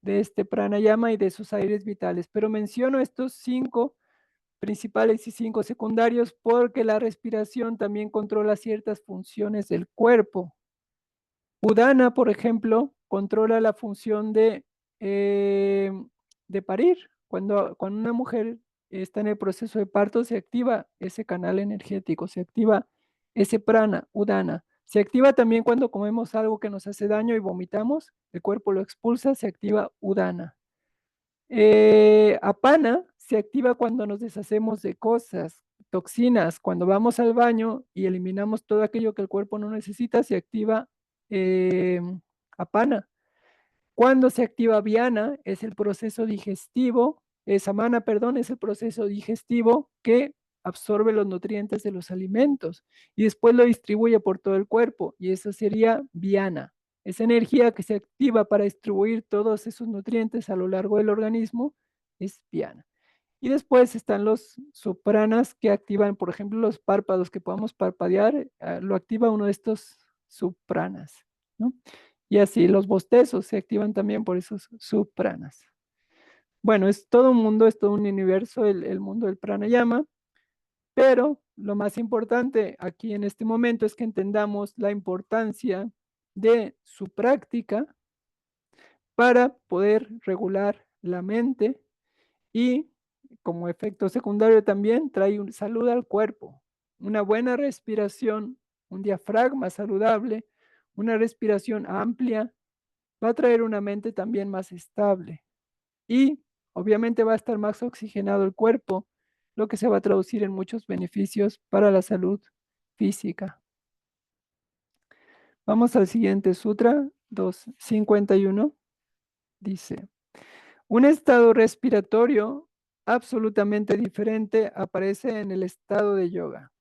de este pranayama y de sus aires vitales. Pero menciono estos 5 principales y 5 secundarios porque la respiración también controla ciertas funciones del cuerpo. Udana, por ejemplo, controla la función de parir. Cuando una mujer está en el proceso de parto, se activa ese canal energético, se activa ese prana, Udana. Se activa también cuando comemos algo que nos hace daño y vomitamos, el cuerpo lo expulsa, se activa Udana. Apana se activa cuando nos deshacemos de cosas, toxinas. Cuando vamos al baño y eliminamos todo aquello que el cuerpo no necesita, se activa eh, Apana. Cuando se activa Viana, es el proceso digestivo, Samana, perdón, es el proceso digestivo que absorbe los nutrientes de los alimentos y después lo distribuye por todo el cuerpo, y eso sería Viana. Esa energía que se activa para distribuir todos esos nutrientes a lo largo del organismo es Viana. Y después están los supranas que activan, por ejemplo, los párpados que podamos parpadear, lo activa uno de estos supranas, ¿no? Y así los bostezos se activan también por esos supranas. Bueno, es todo un mundo, es todo un universo, el mundo del pranayama, pero lo más importante aquí en este momento es que entendamos la importancia de su práctica para poder regular la mente y como efecto secundario también trae salud al cuerpo, una buena respiración, un diafragma saludable, una respiración amplia, va a traer una mente también más estable y obviamente va a estar más oxigenado el cuerpo, lo que se va a traducir en muchos beneficios para la salud física. Vamos al siguiente sutra, 251. Dice, un estado respiratorio absolutamente diferente aparece en el estado de yoga.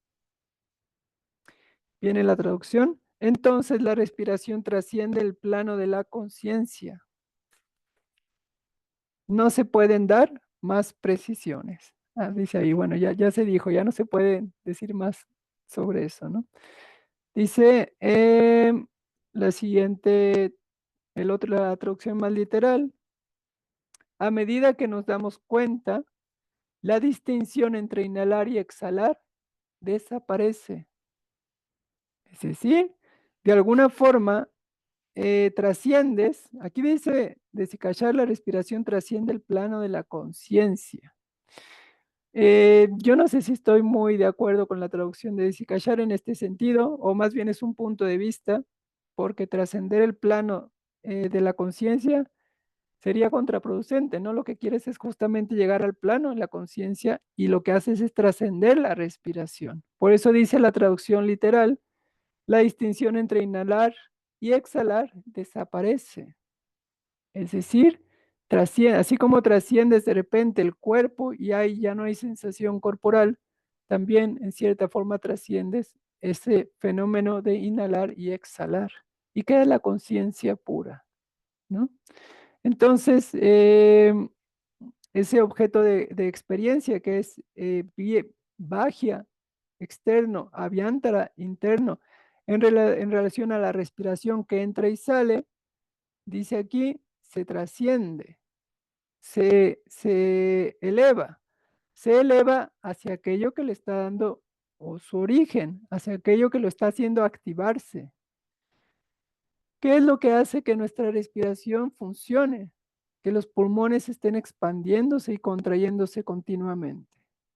Viene la traducción. Entonces la respiración trasciende el plano de la conciencia. No se pueden dar más precisiones. Dice ahí, bueno, ya se dijo, ya no se puede decir más sobre eso, ¿no? Dice la siguiente, la traducción más literal. A medida que nos damos cuenta, la distinción entre inhalar y exhalar desaparece. Es decir, de alguna forma trasciendes, aquí dice, desikachar la respiración trasciende el plano de la conciencia. Yo no sé si estoy muy de acuerdo con la traducción de desikachar en este sentido, o más bien es un punto de vista, porque trascender el plano de la conciencia sería contraproducente, ¿no? Lo que quieres es justamente llegar al plano de la conciencia y lo que haces es trascender la respiración. Por eso dice la traducción literal, la distinción entre inhalar y exhalar desaparece. Es decir, trasciende, así como trasciendes de repente el cuerpo y ahí ya no hay sensación corporal, también en cierta forma trasciendes ese fenómeno de inhalar y exhalar y queda la conciencia pura, ¿no? Entonces, ese objeto de experiencia que es bhagya, externo, abhyantara, interno, en relación a la respiración que entra y sale, dice aquí, se trasciende, se eleva hacia aquello que le está dando o su origen, hacia aquello que lo está haciendo activarse. ¿Qué es lo que hace que nuestra respiración funcione? Que los pulmones estén expandiéndose y contrayéndose continuamente.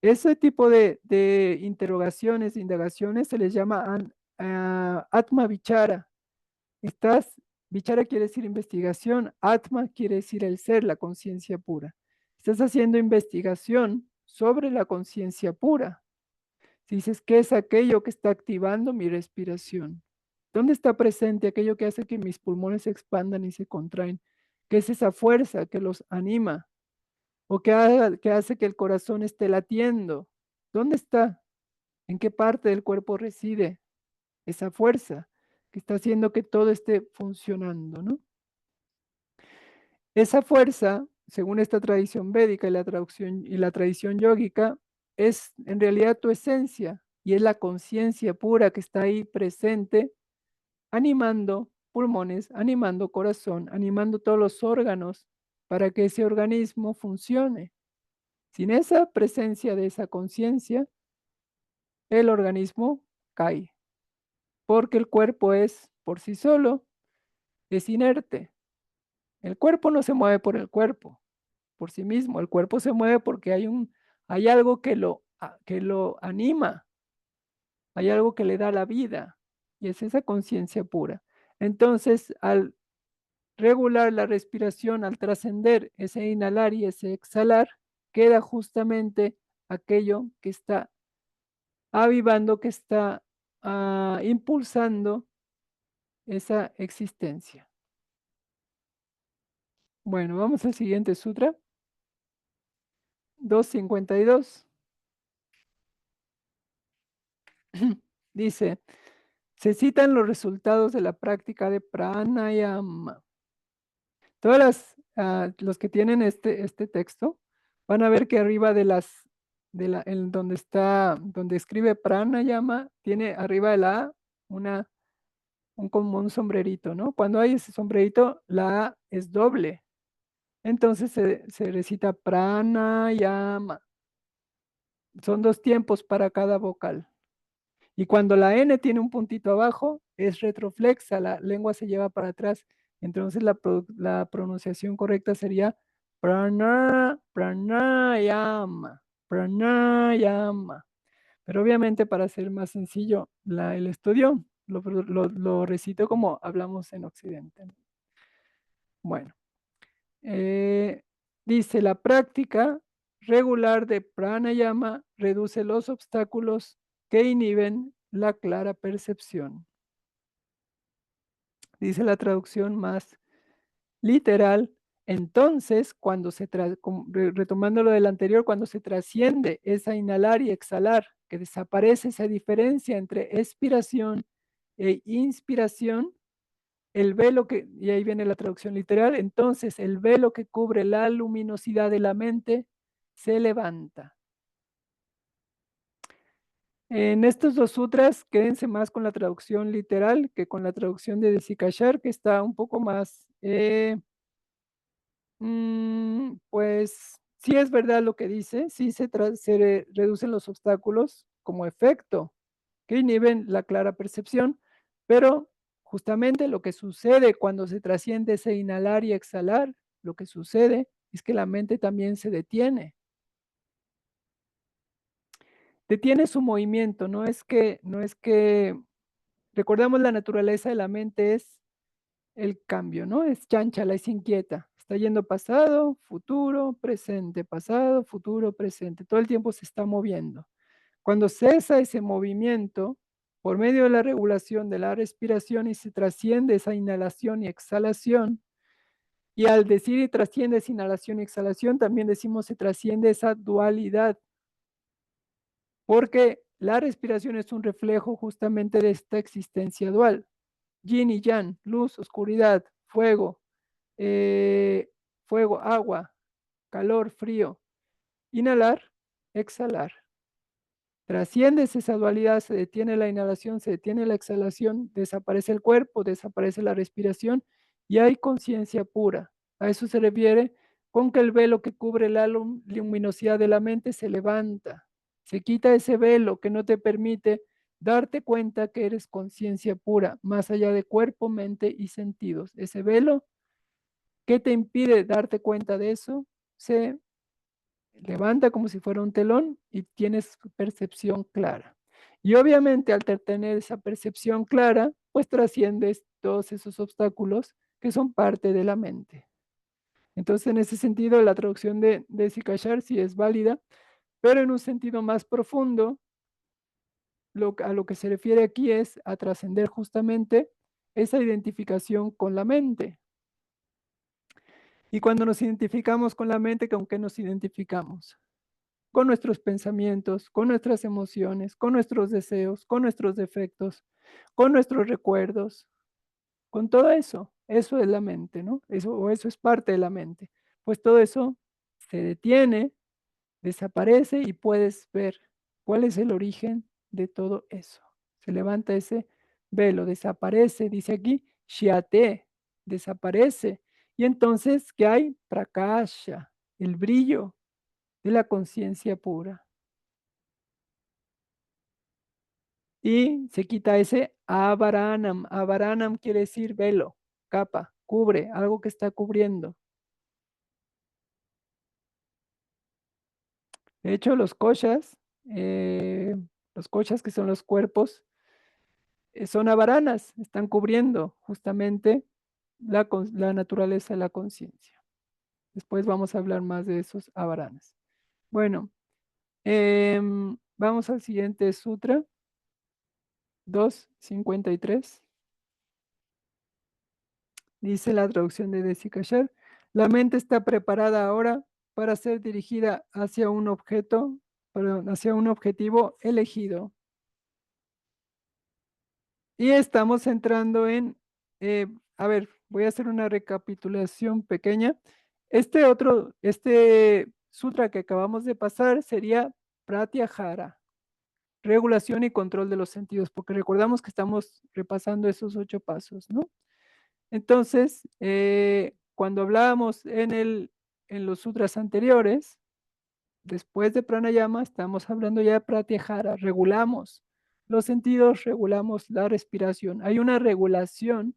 Ese tipo de interrogaciones, de indagaciones, se les llama Atma Vichara. Vichara quiere decir investigación, Atma quiere decir el ser, la conciencia pura. Estás haciendo investigación sobre la conciencia pura. Si dices, ¿qué es aquello que está activando mi respiración? ¿Dónde está presente aquello que hace que mis pulmones se expandan y se contraen? ¿Qué es esa fuerza que los anima? ¿O que hace que el corazón esté latiendo? ¿Dónde está? ¿En qué parte del cuerpo reside esa fuerza que está haciendo que todo esté funcionando, ¿no? Esa fuerza, según esta tradición védica y la tradición yógica, es en realidad tu esencia y es la conciencia pura que está ahí presente, animando pulmones, animando corazón, animando todos los órganos para que ese organismo funcione. Sin esa presencia de esa conciencia, el organismo cae, porque el cuerpo es por sí solo, es inerte. El cuerpo no se mueve por el cuerpo, por sí mismo. El cuerpo se mueve porque hay algo que lo anima, hay algo que le da la vida, y es esa conciencia pura. Entonces, al regular la respiración, al trascender ese inhalar y ese exhalar, queda justamente aquello que está avivando, que está impulsando esa existencia. Bueno, vamos al siguiente sutra. 252. Dice, se citan los resultados de la práctica de pranayama. Todas los que tienen este texto van a ver que arriba en donde escribe pranayama, tiene arriba de la A como un sombrerito, ¿no? Cuando hay ese sombrerito, la A es doble. Entonces se recita pranayama. Son 2 tiempos para cada vocal. Y cuando la N tiene un puntito abajo, es retroflexa, la lengua se lleva para atrás. Entonces la pronunciación correcta sería pranayama, pranayama. Pero obviamente para hacer más sencillo el estudio, lo recito como hablamos en Occidente. Bueno, eh, dice la práctica regular de pranayama reduce los obstáculos que inhiben la clara percepción. Dice la traducción más literal. Entonces, retomando lo del anterior, cuando se trasciende esa inhalar y exhalar, que desaparece esa diferencia entre expiración e inspiración, el velo y ahí viene la traducción literal, entonces el velo que cubre la luminosidad de la mente se levanta. En estos 2 sutras, quédense más con la traducción literal que con la traducción de Desikachar, que está un poco más, pues sí es verdad lo que dice, sí se reducen los obstáculos como efecto que inhiben la clara percepción, pero justamente lo que sucede cuando se trasciende ese inhalar y exhalar, lo que sucede es que la mente también se detiene. Detiene su movimiento, no es que, recordemos la naturaleza de la mente es el cambio, ¿no? Es chánchala, es inquieta. Está yendo pasado, futuro, presente. Todo el tiempo se está moviendo. Cuando cesa ese movimiento, por medio de la regulación de la respiración y se trasciende esa inhalación y exhalación, y al decir y trasciende esa inhalación y exhalación, también decimos se trasciende esa dualidad, porque la respiración es un reflejo justamente de esta existencia dual. Yin y yang, luz, oscuridad, eh, fuego, agua, calor, frío. Inhalar, exhalar. Trasciendes esa dualidad, se detiene la inhalación, se detiene la exhalación, desaparece el cuerpo, desaparece la respiración y hay conciencia pura. A eso se refiere con que el velo que cubre la luminosidad de la mente se levanta. Se quita ese velo que no te permite darte cuenta que eres conciencia pura, más allá de cuerpo, mente y sentidos. Ese velo que te impide darte cuenta de eso se levanta como si fuera un telón y tienes percepción clara. Y obviamente al tener esa percepción clara, pues trasciendes todos esos obstáculos que son parte de la mente. Entonces, en ese sentido, la traducción de Sikashar sí es válida, pero en un sentido más profundo, a lo que se refiere aquí es a trascender justamente esa identificación con la mente. Y cuando nos identificamos con la mente, ¿con qué nos identificamos? Con nuestros pensamientos, con nuestras emociones, con nuestros deseos, con nuestros defectos, con nuestros recuerdos, con todo eso. Eso es la mente, ¿no? Eso es parte de la mente. Pues todo eso se detiene, desaparece y puedes ver cuál es el origen de todo eso. Se levanta ese velo, desaparece, dice aquí, Shiate, desaparece. Y entonces, ¿qué hay? Prakasha, el brillo de la conciencia pura. Y se quita ese avaranam. Avaranam quiere decir velo, capa, cubre, algo que está cubriendo. De hecho, los koshas que son los cuerpos, son avaranas, están cubriendo justamente la naturaleza de la conciencia. Después vamos a hablar más de esos avaranas. Bueno, vamos al siguiente sutra, 253. Dice la traducción de Desikachar, la mente está preparada ahora para ser dirigida hacia un objeto, perdón, hacia un objetivo elegido. Y estamos entrando en, a ver, voy a hacer una recapitulación pequeña. Este sutra que acabamos de pasar sería Pratyahara, regulación y control de los sentidos, porque recordamos que estamos repasando esos 8 pasos, ¿no? Entonces, cuando hablábamos en los sutras anteriores, después de pranayama, estamos hablando ya de pratyahara, regulamos los sentidos, regulamos la respiración. Hay una regulación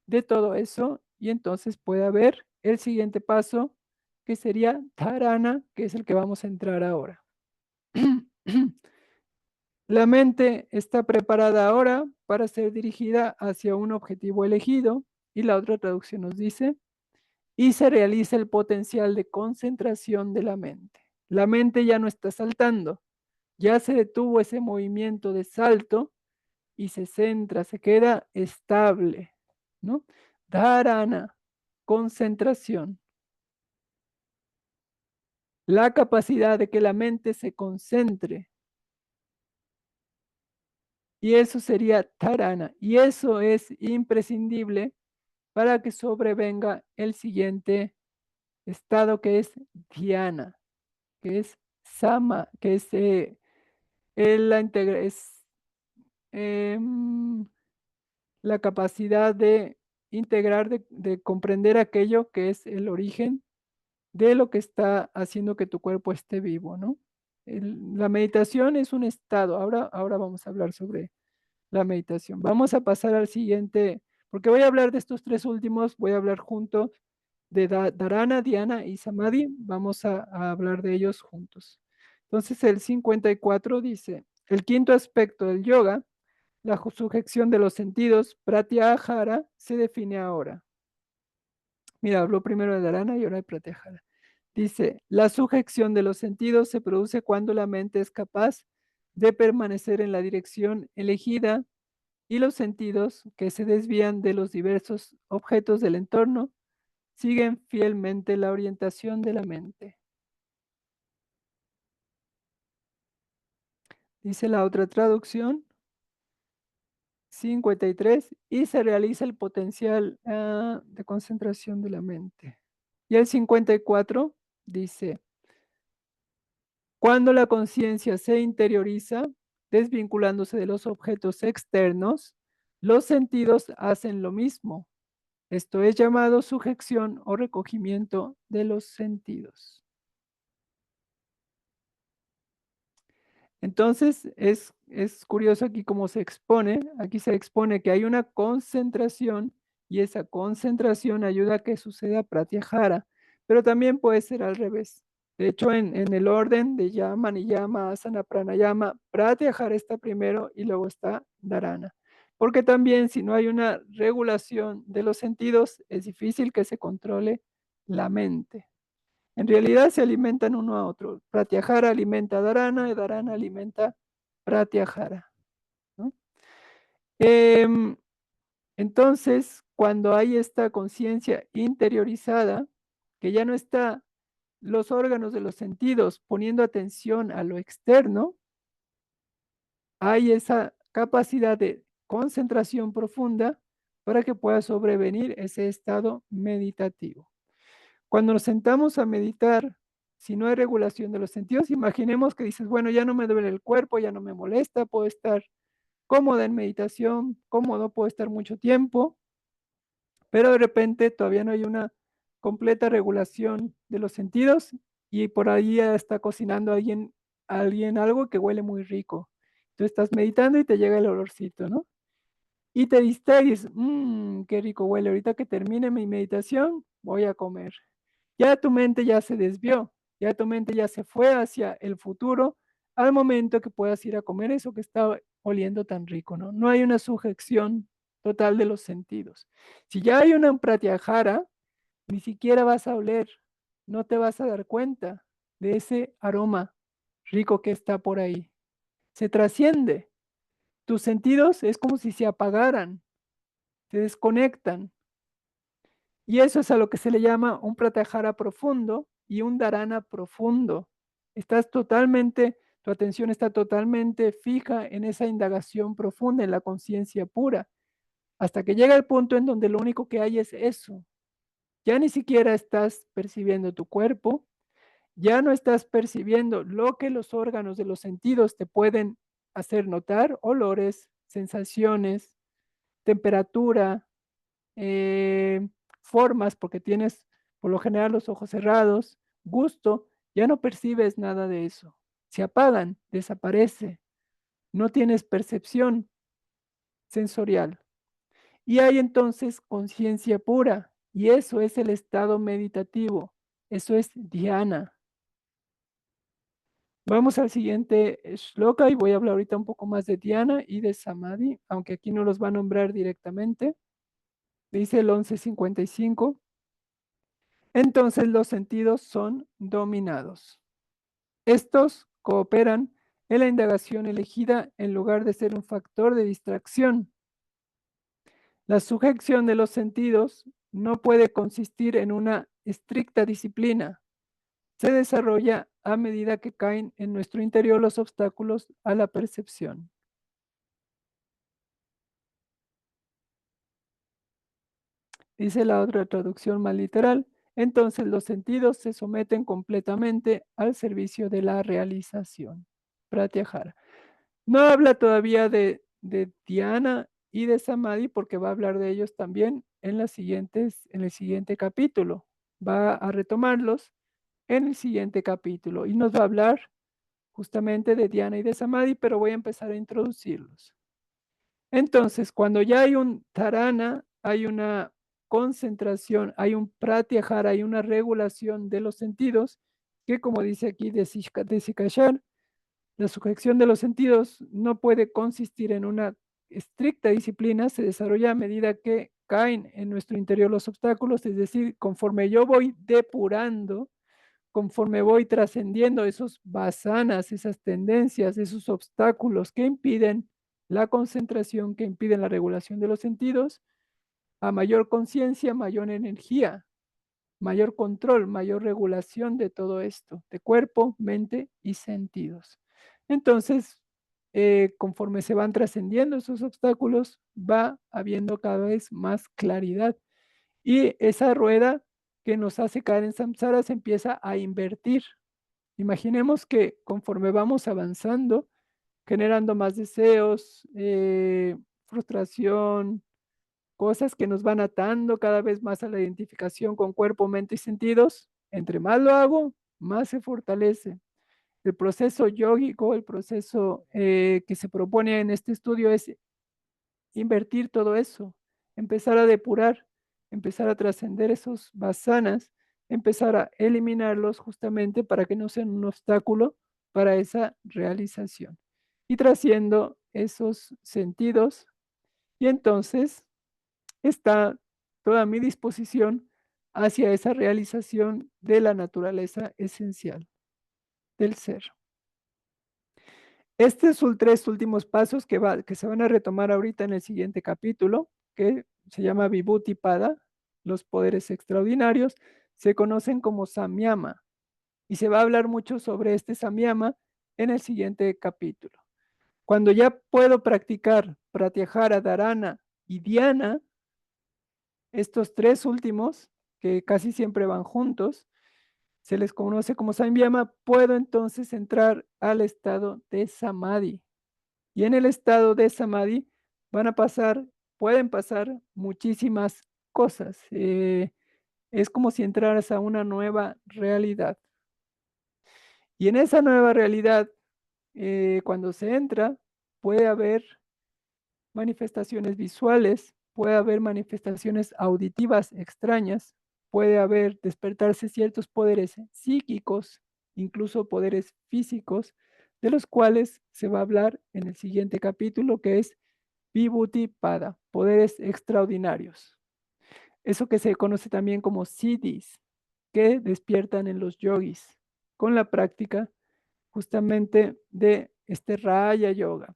de todo eso y entonces puede haber el siguiente paso que sería dharana, que es el que vamos a entrar ahora. La mente está preparada ahora para ser dirigida hacia un objetivo elegido y la otra traducción nos dice, y se realiza el potencial de concentración de la mente. La mente ya no está saltando, ya se detuvo ese movimiento de salto y se centra, se queda estable, ¿no? Dharana, concentración. La capacidad de que la mente se concentre. Y eso sería dharana. Y eso es imprescindible para que sobrevenga el siguiente estado que es dhyana, que es sama, que es, em, la capacidad de integrar, de comprender aquello que es el origen de lo que está haciendo que tu cuerpo esté vivo, ¿no? La meditación es un estado. Ahora vamos a hablar sobre la meditación. Vamos a pasar al siguiente, porque voy a hablar de estos 3 últimos, voy a hablar junto de dharana, dhyana y samadhi. Vamos a hablar de ellos juntos. Entonces el 54 dice, el quinto aspecto del yoga, la sujeción de los sentidos, pratyahara, se define ahora. Mira, habló primero de dharana y ahora de pratyahara. Dice, la sujeción de los sentidos se produce cuando la mente es capaz de permanecer en la dirección elegida y los sentidos que se desvían de los diversos objetos del entorno siguen fielmente la orientación de la mente. Dice la otra traducción, 53, y se realiza el potencial de concentración de la mente. Y el 54 dice, cuando la conciencia se interioriza, desvinculándose de los objetos externos, los sentidos hacen lo mismo. Esto es llamado sujeción o recogimiento de los sentidos. Entonces, es curioso aquí cómo se expone. Aquí se expone que hay una concentración y esa concentración ayuda a que suceda pratyahara, pero también puede ser al revés. De hecho, en el orden de yama, niyama, asana, pranayama, pratyahara está primero y luego está dharana. Porque también si no hay una regulación de los sentidos, es difícil que se controle la mente. En realidad se alimentan uno a otro. Pratyahara alimenta a dharana y dharana alimenta pratyahara, ¿no? Em, entonces, cuando hay esta conciencia interiorizada, que ya no está los órganos de los sentidos poniendo atención a lo externo, hay esa capacidad de concentración profunda para que pueda sobrevenir ese estado meditativo. Cuando nos sentamos a meditar, si no hay regulación de los sentidos, imaginemos que dices, bueno, ya no me duele el cuerpo, ya no me molesta, puedo estar cómoda en meditación, cómodo, puedo estar mucho tiempo, pero de repente todavía no hay una completa regulación de los sentidos y por ahí ya está cocinando alguien algo que huele muy rico. Tú estás meditando y te llega el olorcito, ¿no? Y te distraes, qué rico huele, ahorita que termine mi meditación, voy a comer. Ya tu mente ya se desvió, ya tu mente ya se fue hacia el futuro al momento que puedas ir a comer eso que está oliendo tan rico, ¿no? No hay una sujeción total de los sentidos. Si ya hay una pratyahara, ni siquiera vas a oler, no te vas a dar cuenta de ese aroma rico que está por ahí. Se trasciende. Tus sentidos es como si se apagaran, se desconectan. Y eso es a lo que se le llama un pratyahara profundo, y un dharana profundo. Estás totalmente, tu atención está totalmente fija en esa indagación profunda, en la conciencia pura, hasta que llega el punto en donde lo único que hay es eso. Ya ni siquiera estás percibiendo tu cuerpo, ya no estás percibiendo lo que los órganos de los sentidos te pueden hacer notar, olores, sensaciones, temperatura, eh, formas, porque tienes por lo general los ojos cerrados, gusto, ya no percibes nada de eso. Se apagan, desaparece, no tienes percepción sensorial. Y hay entonces conciencia pura, y eso es el estado meditativo, eso es dhyana. Vamos al siguiente shloka y voy a hablar ahorita un poco más de dhyana y de samadhi, aunque aquí no los va a nombrar directamente. Dice el 1155. Entonces los sentidos son dominados. Estos cooperan en la indagación elegida en lugar de ser un factor de distracción. La sujeción de los sentidos no puede consistir en una estricta disciplina. Se desarrolla a medida que caen en nuestro interior los obstáculos a la percepción. Dice la otra traducción más literal. Entonces los sentidos se someten completamente al servicio de la realización. Pratyahara. No habla todavía de dhyana y de samadhi porque va a hablar de ellos también en en el siguiente capítulo. Va a retomarlos en el siguiente capítulo y nos va a hablar justamente de dhyana y de samadhi, pero voy a empezar a introducirlos. Entonces, cuando ya hay un dharana, hay una concentración, hay un pratyahara, hay una regulación de los sentidos, que como dice aquí de Sikashar, la sujeción de los sentidos no puede consistir en una estricta disciplina, se desarrolla a medida que caen en nuestro interior los obstáculos, es decir, conforme yo voy depurando, conforme voy trascendiendo esos vasanas, esas tendencias, esos obstáculos que impiden la concentración, que impiden la regulación de los sentidos, a mayor conciencia, mayor energía, mayor control, mayor regulación de todo esto, de cuerpo, mente y sentidos. Entonces, conforme se van trascendiendo esos obstáculos, va habiendo cada vez más claridad. Y esa rueda que nos hace caer en samsara se empieza a invertir. Imaginemos que conforme vamos avanzando, generando más deseos, frustración, cosas que nos van atando cada vez más a la identificación con cuerpo, mente y sentidos. Entre más lo hago, más se fortalece. El proceso yógico, el proceso que se propone en este estudio es invertir todo eso, empezar a depurar, empezar a trascender esos vasanas, empezar a eliminarlos justamente para que no sean un obstáculo para esa realización. Y trasciendo esos sentidos, y entonces está toda mi disposición hacia esa realización de la naturaleza esencial del ser. Estos son 3 últimos pasos que se van a retomar ahorita en el siguiente capítulo, que se llama Vibhuti Pada, los poderes extraordinarios, se conocen como Samyama, y se va a hablar mucho sobre este Samyama en el siguiente capítulo. Cuando ya puedo practicar Pratyahara, Dharana y Dhyana, estos 3 últimos, que casi siempre van juntos, se les conoce como Samyama, puedo entonces entrar al estado de Samadhi. Y en el estado de Samadhi pueden pasar muchísimas cosas. Es como si entraras a una nueva realidad. Y en esa nueva realidad, cuando se entra, puede haber manifestaciones visuales, puede haber manifestaciones auditivas extrañas, puede haber despertarse ciertos poderes psíquicos, incluso poderes físicos, de los cuales se va a hablar en el siguiente capítulo, que es Vibhuti Pada, poderes extraordinarios. Eso que se conoce también como siddhis, que despiertan en los yogis con la práctica justamente de este Raya Yoga.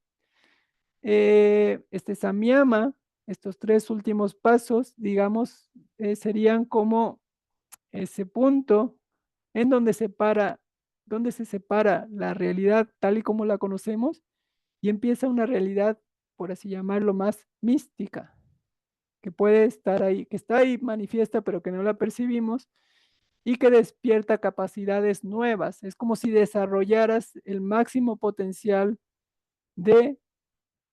Este Samyama, estos 3 últimos pasos, digamos, serían como ese punto en donde se separa la realidad tal y como la conocemos y empieza una realidad, por así llamarlo, más mística, que puede estar ahí, que está ahí manifiesta, pero que no la percibimos y que despierta capacidades nuevas. Es como si desarrollaras el máximo potencial de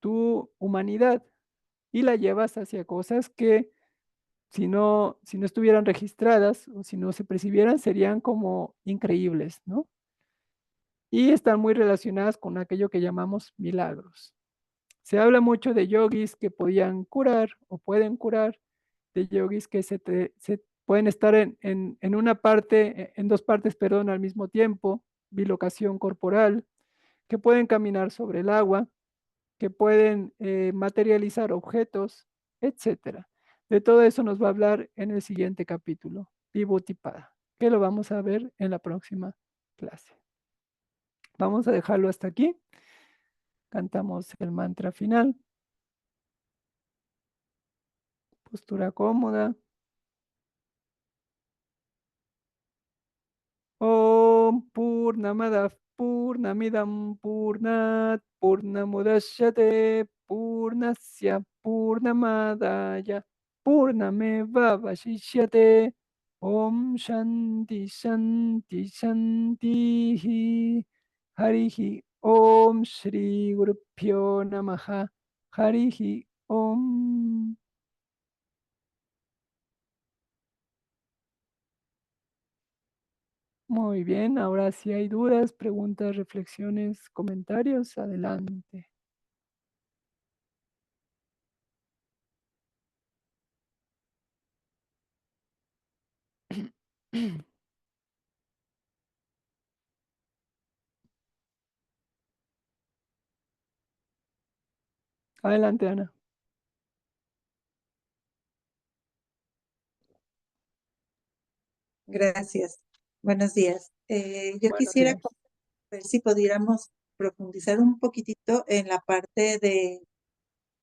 tu humanidad y la llevas hacia cosas que si no estuvieran registradas o si no se percibieran, serían como increíbles, ¿no? Y están muy relacionadas con aquello que llamamos milagros. Se habla mucho de yogis que podían curar o pueden curar, de yogis que se pueden estar en una parte, en dos partes, perdón, al mismo tiempo, bilocación corporal, que pueden caminar sobre el agua, que pueden materializar objetos, etcétera. De todo eso nos va a hablar en el siguiente capítulo, Vibhuti-pada, que lo vamos a ver en la próxima clase. Vamos a dejarlo hasta aquí. Cantamos el mantra final. Postura cómoda. Om Purnamada Purnamidam Purnat Purnamudashyate Purnasya Purnamadaya Purnameva Vashishyate Om Shanti Shanti Shanti Harihi Om Shri Gurupyo Namaha Harihi Om. Muy bien, ahora si hay dudas, preguntas, reflexiones, comentarios, adelante. Adelante, Ana. Gracias. Buenos días. Yo Buenos quisiera días. ver si pudiéramos profundizar un poquitito en la parte de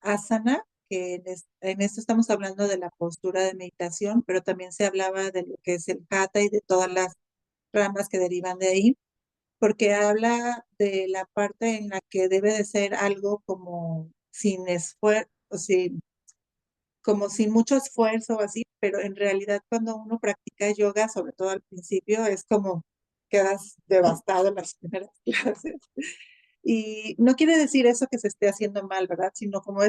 asana, que en esto estamos hablando de la postura de meditación, pero también se hablaba de lo que es el hatha y de todas las ramas que derivan de ahí, porque habla de la parte en la que debe de ser algo como sin esfuerzo, como sin mucho esfuerzo o así, pero en realidad cuando uno practica yoga, sobre todo al principio, es como quedas devastado en las primeras clases. Y no quiere decir eso que se esté haciendo mal, ¿verdad? Sino como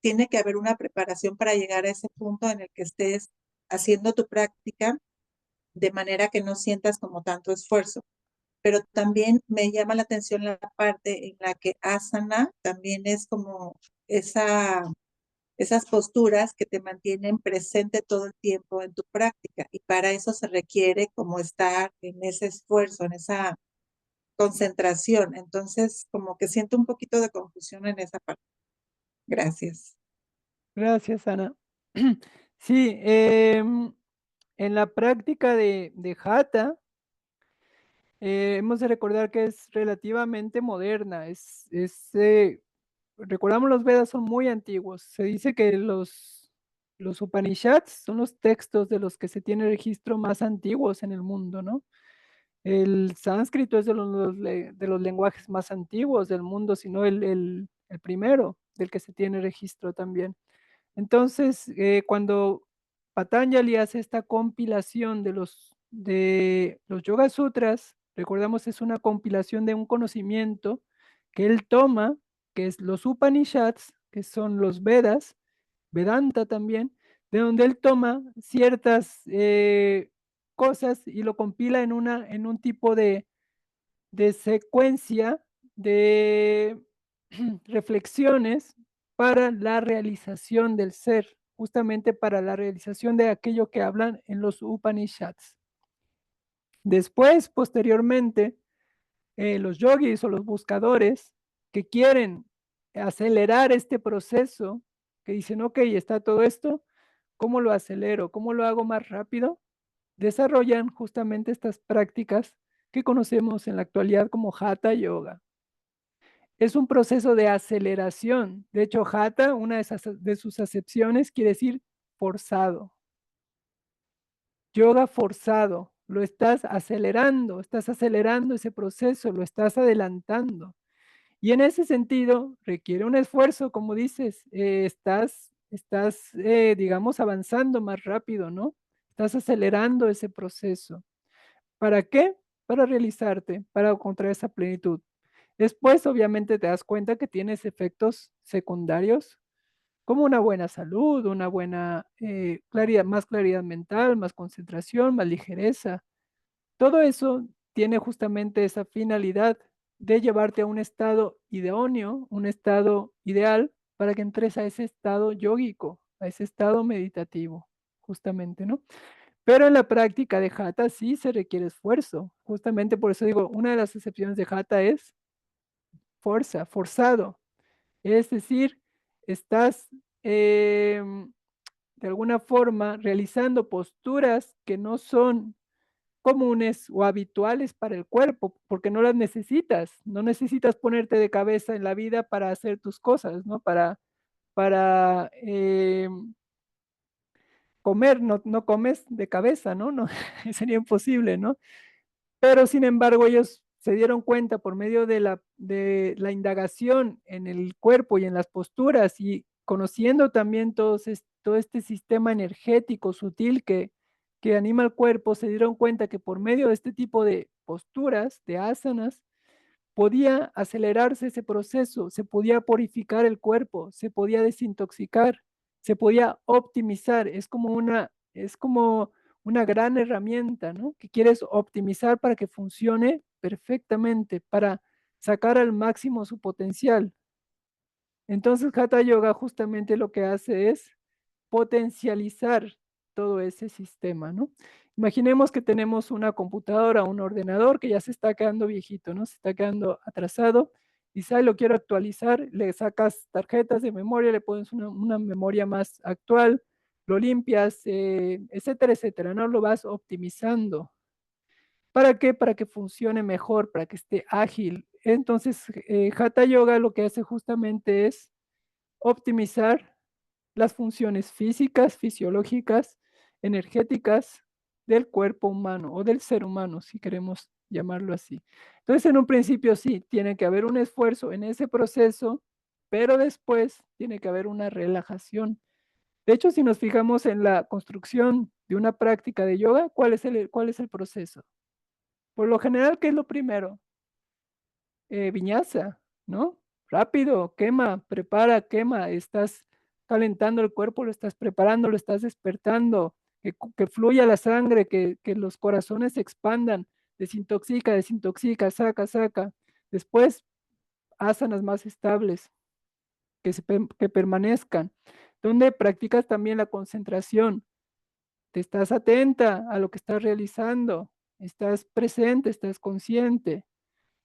tiene que haber una preparación para llegar a ese punto en el que estés haciendo tu práctica de manera que no sientas como tanto esfuerzo. Pero también me llama la atención la parte en la que asana también es como esas posturas que te mantienen presente todo el tiempo en tu práctica. Y para eso se requiere como estar en ese esfuerzo, en esa concentración. Entonces, como que siento un poquito de confusión en esa parte. Gracias. Gracias, Ana. Sí, en la práctica de Hatha, hemos de recordar que es relativamente moderna. Recordamos, los Vedas son muy antiguos. Se dice que los Upanishads son los textos de los que se tiene registro más antiguos en el mundo, ¿no? El sánscrito es de los lenguajes más antiguos del mundo, sino el primero del que se tiene registro también. Entonces, cuando Patanjali hace esta compilación de los Yoga Sutras, recordamos, es una compilación de un conocimiento que él toma, que es los Upanishads, que son los Vedas, Vedanta también, de donde él toma ciertas cosas y lo compila en un tipo de secuencia de reflexiones para la realización del ser, justamente para la realización de aquello que hablan en los Upanishads. Después, posteriormente, los yogis o los buscadores que quieren acelerar este proceso, que dicen, ok, está todo esto, ¿cómo lo acelero? ¿Cómo lo hago más rápido? Desarrollan justamente estas prácticas que conocemos en la actualidad como Hatha Yoga. Es un proceso de aceleración. De hecho, Hatha, una de sus acepciones, quiere decir forzado. Yoga forzado. lo estás acelerando ese proceso, lo estás adelantando. Y en ese sentido, requiere un esfuerzo, como dices, digamos, avanzando más rápido, ¿no? Estás acelerando ese proceso. ¿Para qué? Para realizarte, para encontrar esa plenitud. Después, obviamente, te das cuenta que tienes efectos secundarios, como una buena salud, una buena claridad, más claridad mental, más concentración, más ligereza. Todo eso tiene justamente esa finalidad de llevarte a un estado idóneo, un estado ideal para que entres a ese estado yógico, a ese estado meditativo, justamente, ¿no? Pero en la práctica de Hatha sí se requiere esfuerzo. Justamente por eso digo, una de las excepciones de Hatha es fuerza, forzado. Es decir, estás de alguna forma realizando posturas que no son comunes o habituales para el cuerpo, porque no las necesitas. No necesitas ponerte de cabeza en la vida para hacer tus cosas, ¿no? Para comer, no comes de cabeza, ¿no? No, sería imposible, ¿no? Pero sin embargo, ellos se dieron cuenta por medio de la indagación en el cuerpo y en las posturas y conociendo también todo este sistema energético sutil que anima el cuerpo, se dieron cuenta que por medio de este tipo de posturas, de asanas, podía acelerarse ese proceso, se podía purificar el cuerpo, se podía desintoxicar, se podía optimizar. Es como una gran herramienta, ¿no? Que quieres optimizar para que funcione perfectamente, para sacar al máximo su potencial. Entonces, Hatha Yoga justamente lo que hace es potencializar todo ese sistema, ¿no? Imaginemos que tenemos una computadora, un ordenador que ya se está quedando viejito, ¿no? Se está quedando atrasado. Y si lo quiero actualizar, le sacas tarjetas de memoria, le pones una memoria más actual, lo limpias, etcétera, etcétera, ¿no? Lo vas optimizando. ¿Para qué? Para que funcione mejor, para que esté ágil. Entonces, Hatha Yoga lo que hace justamente es optimizar las funciones físicas, fisiológicas, energéticas del cuerpo humano o del ser humano, si queremos llamarlo así. Entonces, en un principio sí, tiene que haber un esfuerzo en ese proceso, pero después tiene que haber una relajación. De hecho, si nos fijamos en la construcción de una práctica de yoga, ¿cuál es el proceso? Por lo general, ¿qué es lo primero? Viñasa, ¿no? Rápido, quema, prepara, quema, estás calentando el cuerpo, lo estás preparando, lo estás despertando, que fluya la sangre, que los corazones se expandan, desintoxica, desintoxica, saca, saca. Después, asanas más estables, que permanezcan, donde practicas también la concentración, te estás atenta a lo que estás realizando, estás presente, estás consciente.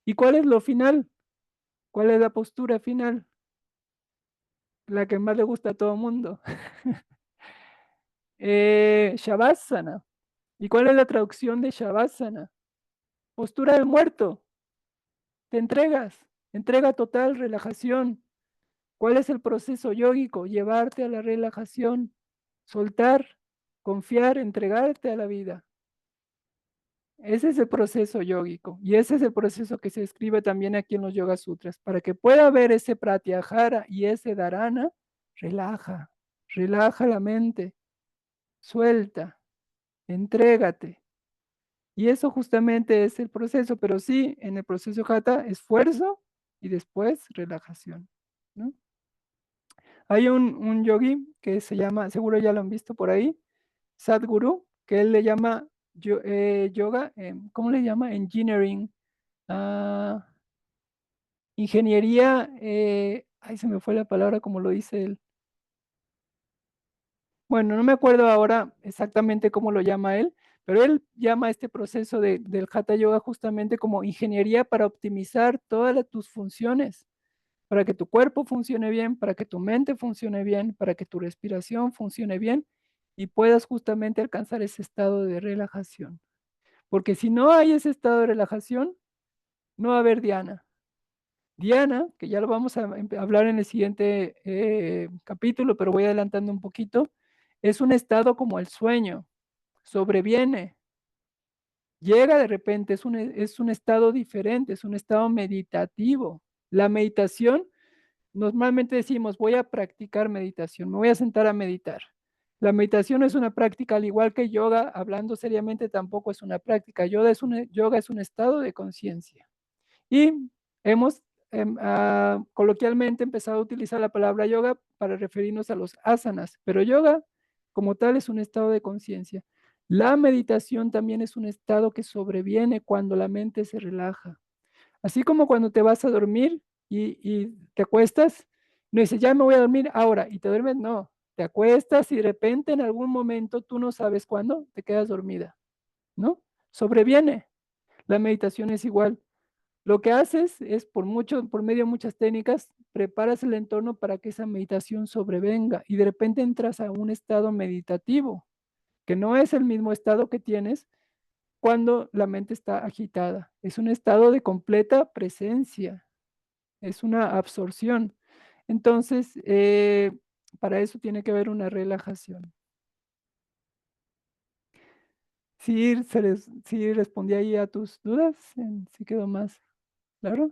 ¿Y cuál es lo final? ¿Cuál es la postura final? La que más le gusta a todo el mundo. Shavasana. ¿Y cuál es la traducción de Shavasana? Postura del muerto. Te entregas. Entrega total, relajación. ¿Cuál es el proceso yógico? Llevarte a la relajación. Soltar, confiar, entregarte a la vida. Ese es el proceso yógico y ese es el proceso que se escribe también aquí en los Yoga Sutras. Para que pueda haber ese pratyahara y ese dharana, relaja, relaja la mente, suelta, entrégate. Y eso justamente es el proceso, pero sí, en el proceso Hatha, esfuerzo y después relajación, ¿no? Hay un yogi que se llama, seguro ya lo han visto por ahí, Sadhguru, que él le llama yoga, ¿cómo le llama? Engineering, ah, ingeniería, ay, se me fue la palabra como lo dice él. Bueno, no me acuerdo ahora exactamente cómo lo llama él, pero él llama este proceso del Hatha Yoga justamente como ingeniería para optimizar todas tus funciones, para que tu cuerpo funcione bien, para que tu mente funcione bien, para que tu respiración funcione bien y puedas justamente alcanzar ese estado de relajación. Porque si no hay ese estado de relajación, no va a haber dhyana. Diana, que ya lo vamos a hablar en el siguiente capítulo, pero voy adelantando un poquito, es un estado como el sueño, sobreviene, Llega de repente, es un estado diferente, es un estado meditativo. La meditación, normalmente decimos, voy a practicar meditación, me voy a sentar a meditar. La meditación es una práctica, al igual que yoga, hablando seriamente, tampoco es una práctica. Yoga es un estado de conciencia. Y hemos coloquialmente empezado a utilizar la palabra yoga para referirnos a los asanas, pero yoga como tal es un estado de conciencia. La meditación también es un estado que sobreviene cuando la mente se relaja. Así como cuando te vas a dormir y te acuestas, no dices, ya me voy a dormir ahora y te duermes, no, te acuestas y de repente en algún momento tú no sabes cuándo te quedas dormida, ¿no? Sobreviene. La meditación es igual. Lo que haces es por medio de muchas técnicas, preparas el entorno para que esa meditación sobrevenga y de repente entras a un estado meditativo, que no es el mismo estado que tienes cuando la mente está agitada. Es un estado de completa presencia, es una absorción. Entonces, para eso tiene que haber una relajación. Sí respondí ahí a tus dudas, sí quedó más claro.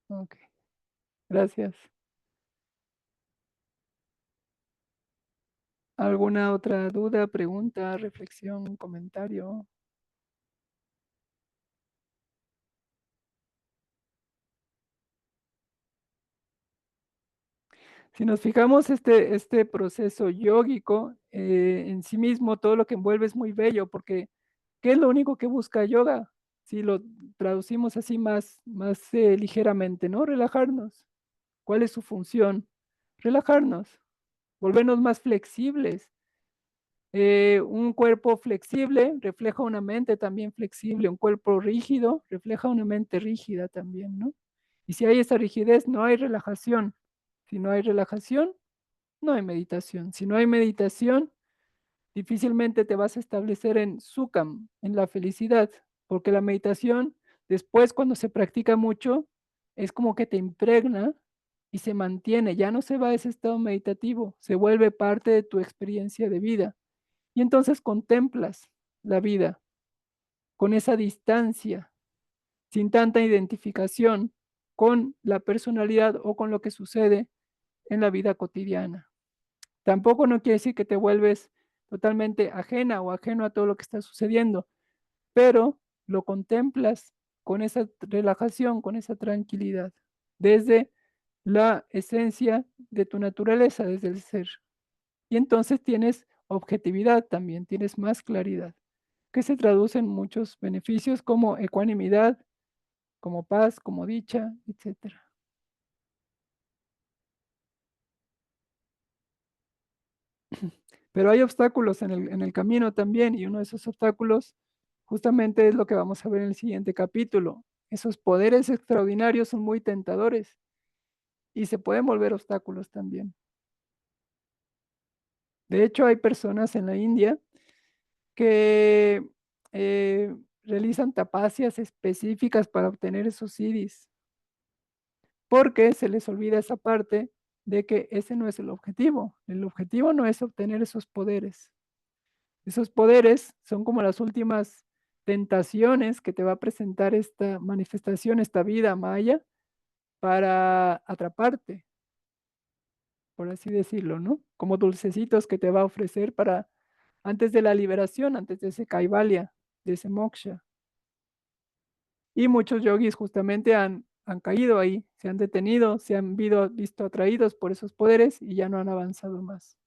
Ok, gracias. ¿Alguna otra duda, pregunta, reflexión, comentario? Si nos fijamos, este proceso yógico en sí mismo, todo lo que envuelve es muy bello, porque ¿qué es lo único que busca yoga? Si lo traducimos así más ligeramente, ¿no? Relajarnos. ¿Cuál es su función? Relajarnos, volvernos más flexibles. Un cuerpo flexible refleja una mente también flexible, un cuerpo rígido refleja una mente rígida también, ¿no? Y si hay esa rigidez, no hay relajación. Si no hay relajación, no hay meditación. Si no hay meditación, difícilmente te vas a establecer en Sukham, en la felicidad, porque la meditación, después cuando se practica mucho, es como que te impregna y se mantiene, ya no se va a ese estado meditativo, se vuelve parte de tu experiencia de vida. Y entonces contemplas la vida con esa distancia, sin tanta identificación con la personalidad o con lo que sucede en la vida cotidiana. Tampoco no quiere decir que te vuelves totalmente ajena o ajeno a todo lo que está sucediendo, pero lo contemplas con esa relajación, con esa tranquilidad, desde la esencia de tu naturaleza, desde el ser. Y entonces tienes objetividad también, tienes más claridad, que se traduce en muchos beneficios como ecuanimidad, como paz, como dicha, etcétera. Pero hay obstáculos en el camino también, y uno de esos obstáculos justamente es lo que vamos a ver en el siguiente capítulo. Esos poderes extraordinarios son muy tentadores y se pueden volver obstáculos también. De hecho, hay personas en la India que eh, realizan tapacias específicas para obtener esos siddhis, porque se les olvida esa parte de que ese no es el objetivo. El objetivo no es obtener esos poderes. Esos poderes son como las últimas tentaciones que te va a presentar esta manifestación, esta vida maya, para atraparte, por así decirlo, ¿no? Como dulcecitos que te va a ofrecer para antes de la liberación, antes de ese kaivalya, de ese moksha. Y muchos yogis justamente han caído ahí, se han detenido, se han visto atraídos por esos poderes y ya no han avanzado más.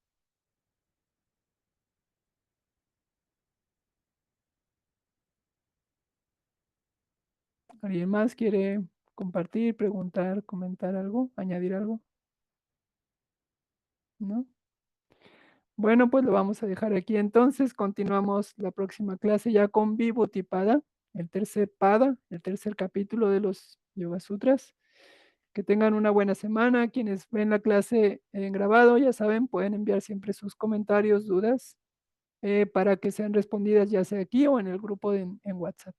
¿Alguien más quiere compartir, preguntar, comentar algo, añadir algo? ¿No? Bueno, pues lo vamos a dejar aquí entonces. Continuamos la próxima clase ya con Vibhuti-pada, el tercer pada, el tercer capítulo de los Yoga Sutras. Que tengan una buena semana. Quienes ven la clase en grabado, ya saben, pueden enviar siempre sus comentarios, dudas, para que sean respondidas ya sea aquí o en el grupo en WhatsApp.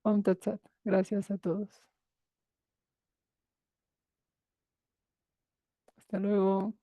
Om Tat Sat. Gracias a todos. Hasta luego.